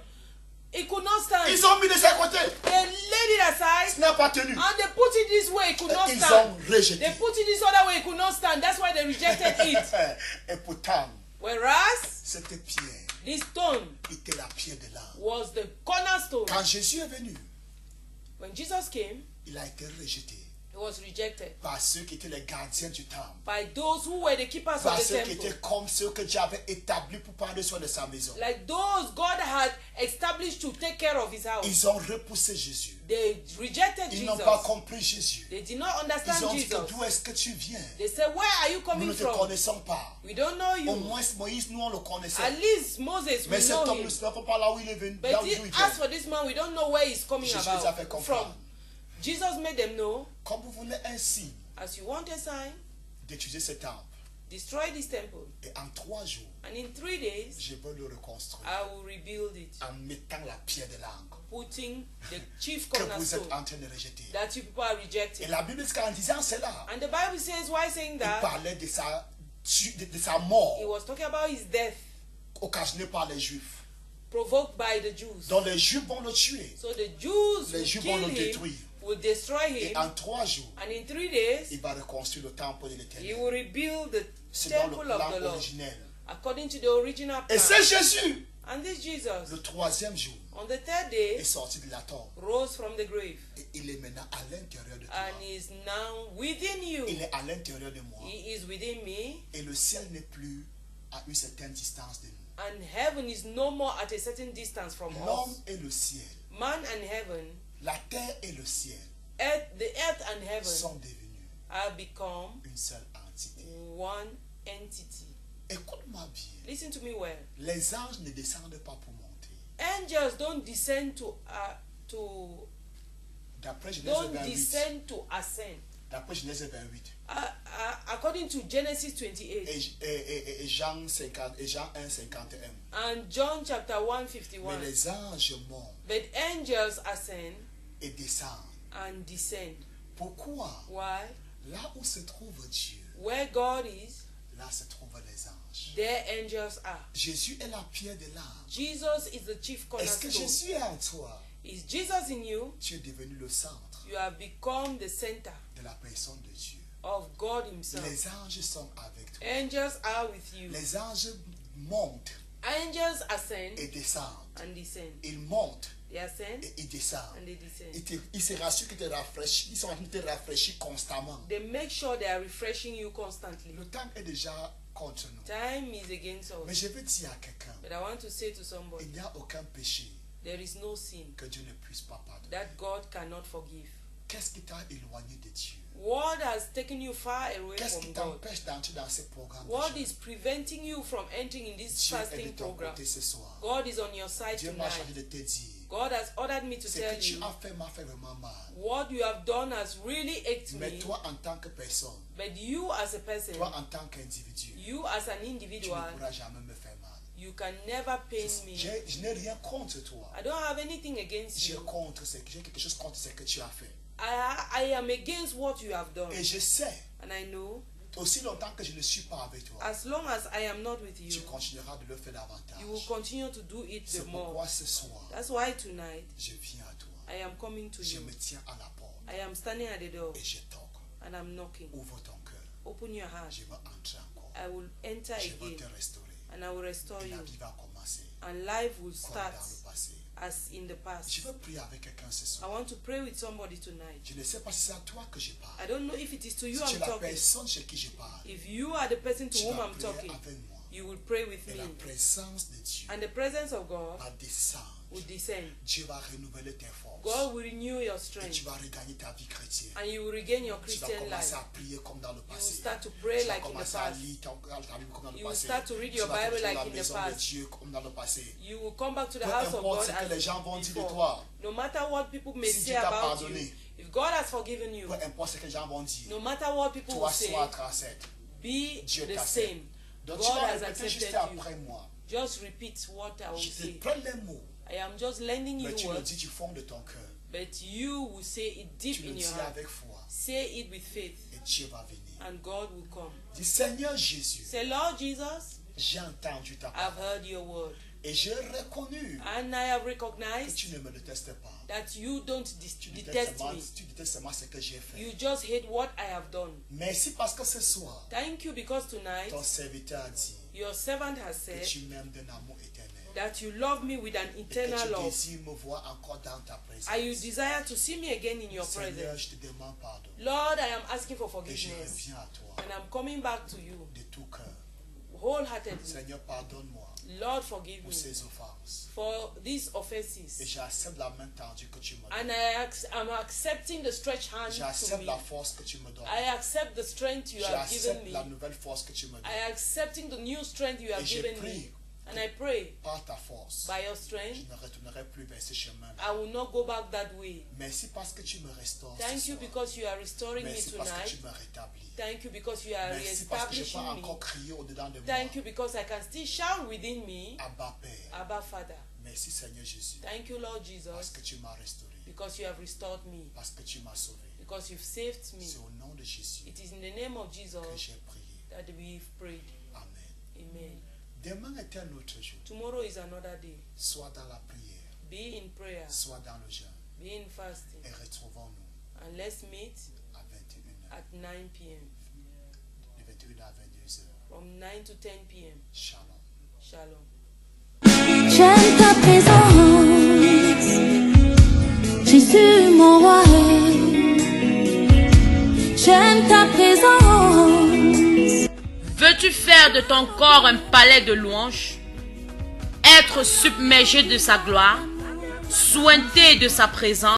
S3: It could not stand.
S2: Ils ont mis de ses côtés.
S3: They laid it aside
S2: Ça n'a pas tenu.
S3: and they put it this way. It could not
S2: Ils
S3: stand.
S2: ont rejeté.
S3: They put it this other way. It could not stand. That's why they rejected it.
S2: Et pourtant,
S3: Whereas
S2: cette pierre
S3: this stone
S2: était la pierre de l'âme.
S3: was the cornerstone.
S2: Quand Jésus est venu,
S3: When Jesus came,
S2: il a été rejeté.
S3: he was rejected
S2: par ceux qui étaient les gardiens du temple,
S3: by those who were the keepers
S2: par
S3: of the
S2: ceux qui
S3: temple.
S2: étaient comme ceux que Dieu avait établis pour prendre soin de sa maison.
S3: Like those God had established to take care of his house.
S2: Ils ont repoussé Jésus.
S3: They rejected
S2: Ils
S3: Jesus.
S2: n'ont pas compris Jésus.
S3: They did not
S2: Ils
S3: understand
S2: ont dit que
S3: Jesus.
S2: d'où est-ce que tu viens?
S3: They said, where are you
S2: Nous
S3: coming
S2: ne te
S3: from?
S2: connaissons pas.
S3: We don't know
S2: Au
S3: you.
S2: moins Moïse, nous on le connaissait.
S3: At least Moses,
S2: Mais
S3: we
S2: cet
S3: know
S2: homme,
S3: him.
S2: nous ne savons pas là où il est venu,
S3: But
S2: là où il vient.
S3: as for this man, we don't know where he's coming
S2: Jésus les a fait
S3: about
S2: comprendre.
S3: from. Jesus made them know,
S2: Comme vous voulez un signe
S3: as you want a sign,
S2: d'étudier ce temple,
S3: destroy this temple.
S2: et en 3 jours,
S3: And in 3 days,
S2: je vais le reconstruire
S3: I will rebuild it,
S2: en mettant la pierre de l'angle
S3: putting the chief
S2: que vous êtes
S3: cornerstone
S2: en train de rejeter.
S3: that you people are
S2: Et
S3: rejecting.
S2: la Bible dit qu'en disant cela,
S3: And the Bible says, why saying
S2: il
S3: that?
S2: parlait de sa mort
S3: He was talking about his death
S2: occasionnée par les Juifs.
S3: provoked by the Jews.
S2: Donc les Juifs vont le tuer.
S3: So the Jews
S2: Les
S3: will
S2: Juifs
S3: kill
S2: vont le
S3: him,
S2: détruire.
S3: will destroy
S2: Et
S3: him,
S2: en 3 jours,
S3: and in 3 days,
S2: il va reconstruire le temple de
S3: he
S2: l'Éternel.
S3: will rebuild the
S2: C'est dans le
S3: temple of the
S2: plan
S3: Lord
S2: originel.
S3: according to the original
S2: Et
S3: plan.
S2: c'est Jésus,
S3: And this Jesus,
S2: le 3e jour,
S3: on the 3rd
S2: est
S3: day,
S2: sorti de la tombe.
S3: rose from the grave
S2: Et il est maintenant à l'intérieur de toi.
S3: and is now within you.
S2: Il est à l'intérieur de moi.
S3: He is within me,
S2: Et le ciel n'est plus à une certaine distance de nous.
S3: and heaven is no more at a certain distance from
S2: L'homme
S3: us.
S2: et le ciel,
S3: Man and heaven,
S2: la terre et le ciel
S3: the earth and heaven
S2: sont devenus
S3: have become
S2: une seule entité.
S3: one entity.
S2: Écoute-moi bien.
S3: Listen to me well.
S2: Les anges ne descendent pas pour monter.
S3: Angels don't descend to
S2: D'après Genèse
S3: don't
S2: 28.
S3: descend to ascend.
S2: D'après Genèse 28.
S3: According to Genesis 28
S2: Et Jean 50, et Jean 1, 51.
S3: and John chapter
S2: Mais
S3: 151,
S2: les anges montent
S3: but angels ascend
S2: et descendent.
S3: and descend.
S2: Pourquoi?
S3: Why?
S2: Là où se trouve Dieu,
S3: Where God is,
S2: là se trouvent les anges.
S3: there angels are.
S2: Jésus est la pierre de l'ange.
S3: Jesus is the chief
S2: Est-ce que
S3: cornerstone.
S2: Jésus est en toi?
S3: Is Jesus in you?
S2: Tu es devenu le centre
S3: You have become the center
S2: de la personne de Dieu.
S3: of God Himself.
S2: Les anges sont avec toi.
S3: Angels are with you.
S2: Les anges montent
S3: Angels ascend
S2: et descendent.
S3: and descend.
S2: Ils montent
S3: They ascend
S2: et ils descendent.
S3: and they descend.
S2: Ils se rassurent que tu es rafraîchi. Ils sont en train de te rafraîchir constamment.
S3: They make sure they are refreshing you constantly.
S2: Le temps est déjà contre nous.
S3: Time is against
S2: Mais
S3: us.
S2: je veux dire à quelqu'un,
S3: But I want to say to somebody,
S2: il n'y a aucun péché
S3: there is no sin
S2: que Dieu ne puisse pas pardonner.
S3: that God cannot forgive.
S2: Qu'est-ce qui t'a éloigné de Dieu?
S3: What has taken you far away
S2: Qu'est-ce qui
S3: from God?
S2: t'empêche d'entrer dans ce programme? de
S3: What
S2: jeûne?
S3: is preventing you from entering in this
S2: Dieu est de
S3: fasting
S2: ton
S3: program?
S2: côté ce soir.
S3: God is on your side
S2: Dieu m'a
S3: tonight.
S2: chargé de te dire,
S3: God has ordered me to
S2: ce
S3: tell
S2: que tu
S3: you
S2: as fait m'a fait vraiment mal.
S3: what you have done has really ached
S2: Mais
S3: me.
S2: toi en tant que personne,
S3: But you as a person,
S2: toi en tant qu'individu,
S3: you as an
S2: tu ne
S3: individual,
S2: pourras jamais me faire mal.
S3: you can never pain me.
S2: Je n'ai rien contre toi.
S3: I don't have anything against
S2: J'ai
S3: you.
S2: quelque chose contre ce que tu as fait.
S3: I am against what you have done.
S2: Et je sais,
S3: And I know,
S2: aussi longtemps que je ne suis pas avec toi,
S3: as long as I am not with
S2: tu
S3: you,
S2: continueras de le faire davantage.
S3: you will continue to do it the
S2: C'est
S3: more.
S2: pourquoi ce soir,
S3: That's why tonight,
S2: je viens à toi.
S3: I am coming to
S2: Je
S3: you.
S2: me tiens à la porte
S3: I am standing at the door
S2: et je toque.
S3: and I'm knocking.
S2: Ouvre ton cœur.
S3: Open your heart.
S2: Je vais entrer encore.
S3: I will enter
S2: Je vais
S3: again
S2: te restaurer.
S3: and I will restore
S2: Et la
S3: you.
S2: vie va commencer
S3: And life will
S2: comme
S3: start
S2: dans le passé.
S3: as in the past.
S2: Je veux prier avec quelqu'un ce
S3: I
S2: soir.
S3: want to pray with somebody tonight.
S2: Je ne sais pas si c'est à toi que je parle.
S3: I don't know if it is to you
S2: Si tu es
S3: I'm
S2: la
S3: talking.
S2: personne chez qui je parle,
S3: If you are the person to
S2: tu
S3: whom
S2: vas
S3: I'm
S2: prier
S3: talking,
S2: avec moi.
S3: you will pray with
S2: Et
S3: me.
S2: la présence de Dieu
S3: And the presence of God
S2: va descendre.
S3: will descend.
S2: Dieu va renouveler tes forces.
S3: God will renew your
S2: Et tu
S3: strength.
S2: vas regagner ta vie chrétienne.
S3: And you will regain your
S2: Tu vas
S3: Christian
S2: commencer
S3: life.
S2: à prier comme dans le
S3: You will
S2: passé.
S3: start to pray
S2: Tu vas
S3: like in the
S2: commencer à
S3: past.
S2: lire ta Bible comme dans le
S3: You will
S2: passé.
S3: start to read
S2: Tu
S3: your
S2: vas
S3: Bible
S2: retourner
S3: like
S2: à la
S3: in the
S2: maison de
S3: past.
S2: Dieu comme dans le passé.
S3: You will come back to the
S2: Peu
S3: house of
S2: importe
S3: God
S2: ce que les
S3: as
S2: gens vont dire de
S3: before.
S2: toi.
S3: No matter what people may
S2: Si
S3: say
S2: Dieu t'a
S3: about you,
S2: pardonné.
S3: if God has forgiven you,
S2: Peu importe ce que les gens vont dire.
S3: no matter what people will
S2: Toi,
S3: say,
S2: sois tracette.
S3: be
S2: Dieu
S3: the
S2: t'accepte.
S3: same.
S2: Donc tu
S3: God
S2: vas
S3: has
S2: répéter juste
S3: accepted you.
S2: après moi.
S3: Just repeat what I will
S2: Je te
S3: say.
S2: prends les mots.
S3: I am just lending you
S2: Mais tu le
S3: words,
S2: dis du fond de ton cœur.
S3: but you will say it deep
S2: Tu le
S3: in
S2: dis
S3: your heart.
S2: avec foi.
S3: Say it with faith,
S2: Et Dieu va venir.
S3: and God will come.
S2: Dis Seigneur Jésus,
S3: Say, Lord Jesus,
S2: j'ai entendu ta
S3: I've
S2: parole.
S3: heard your word,
S2: Et j'ai reconnu
S3: and I have
S2: que
S3: recognized
S2: tu ne me détestes pas.
S3: that you don't
S2: Tu
S3: detest me.
S2: détestes seulement ce que j'ai fait.
S3: You just hate what I have done.
S2: Merci parce que ce soir,
S3: Thank you because tonight
S2: ton serviteur a dit
S3: your servant has
S2: que
S3: said
S2: tu m'aimes d'un amour éternel.
S3: That you love me with an
S2: Et
S3: eternal
S2: que tu
S3: love.
S2: désires me voir encore dans ta présence.
S3: And you desire to see me again in your
S2: Seigneur,
S3: presence.
S2: je te demande pardon.
S3: Lord, I am asking for
S2: Et je
S3: forgiveness.
S2: reviens à toi
S3: And I'm coming back to you
S2: de tout cœur.
S3: wholeheartedly.
S2: Seigneur, pardonne-moi
S3: Lord, forgive
S2: pour
S3: me
S2: ces offenses.
S3: for these
S2: Et
S3: offenses.
S2: j'accepte la main tendue que tu me donnes.
S3: And I'm accepting the stretched hand to
S2: J'accepte
S3: me.
S2: la force que tu me donnes.
S3: I accept the strength you have given
S2: J'accepte
S3: me.
S2: la nouvelle force que tu me donnes.
S3: I accepting the new strength you have
S2: Et je
S3: given me.
S2: prie
S3: And I pray
S2: par ta force.
S3: by your
S2: Je
S3: strength,
S2: ne retournerai plus vers ce chemin.
S3: I will not go back that way.
S2: Merci parce que tu me restaures.
S3: Thank
S2: ce
S3: you
S2: soir.
S3: because you are restoring me
S2: Merci parce que
S3: tonight.
S2: tu me rétablis.
S3: Thank you because you are
S2: Merci parce que je peux
S3: reestablishing me.
S2: encore crier au-dedans de moi.
S3: Thank you because I can still shout within me,
S2: Abba Père.
S3: Abba Father.
S2: Merci Seigneur Jésus.
S3: Thank you, Lord
S2: Parce
S3: Jesus,
S2: que tu m'as restauré.
S3: because you have restored me,
S2: Parce que tu m'as sauvé.
S3: because you've saved me.
S2: C'est au nom de Jésus
S3: It is in the name of
S2: que
S3: Jesus
S2: j'ai prié.
S3: that we've prayed.
S2: Amen.
S3: Amen.
S2: Demain est un autre jour.
S3: Tomorrow is another day.
S2: Soit dans la prière,
S3: Be in prayer,
S2: soit dans le jeûne.
S3: be in fasting,
S2: Et retrouvons-nous
S3: and let's meet
S2: à 21h.
S3: at 9 p.m.
S2: De 21h à 22h.
S3: From 9 to 10 p.m.
S2: Shalom.
S3: Shalom.
S4: J'aime ta présence, Jésus mon roi. J'aime ta présence.
S1: Veux-tu faire de ton corps un palais de louanges? Être submergé de sa gloire? Sointé de sa présence?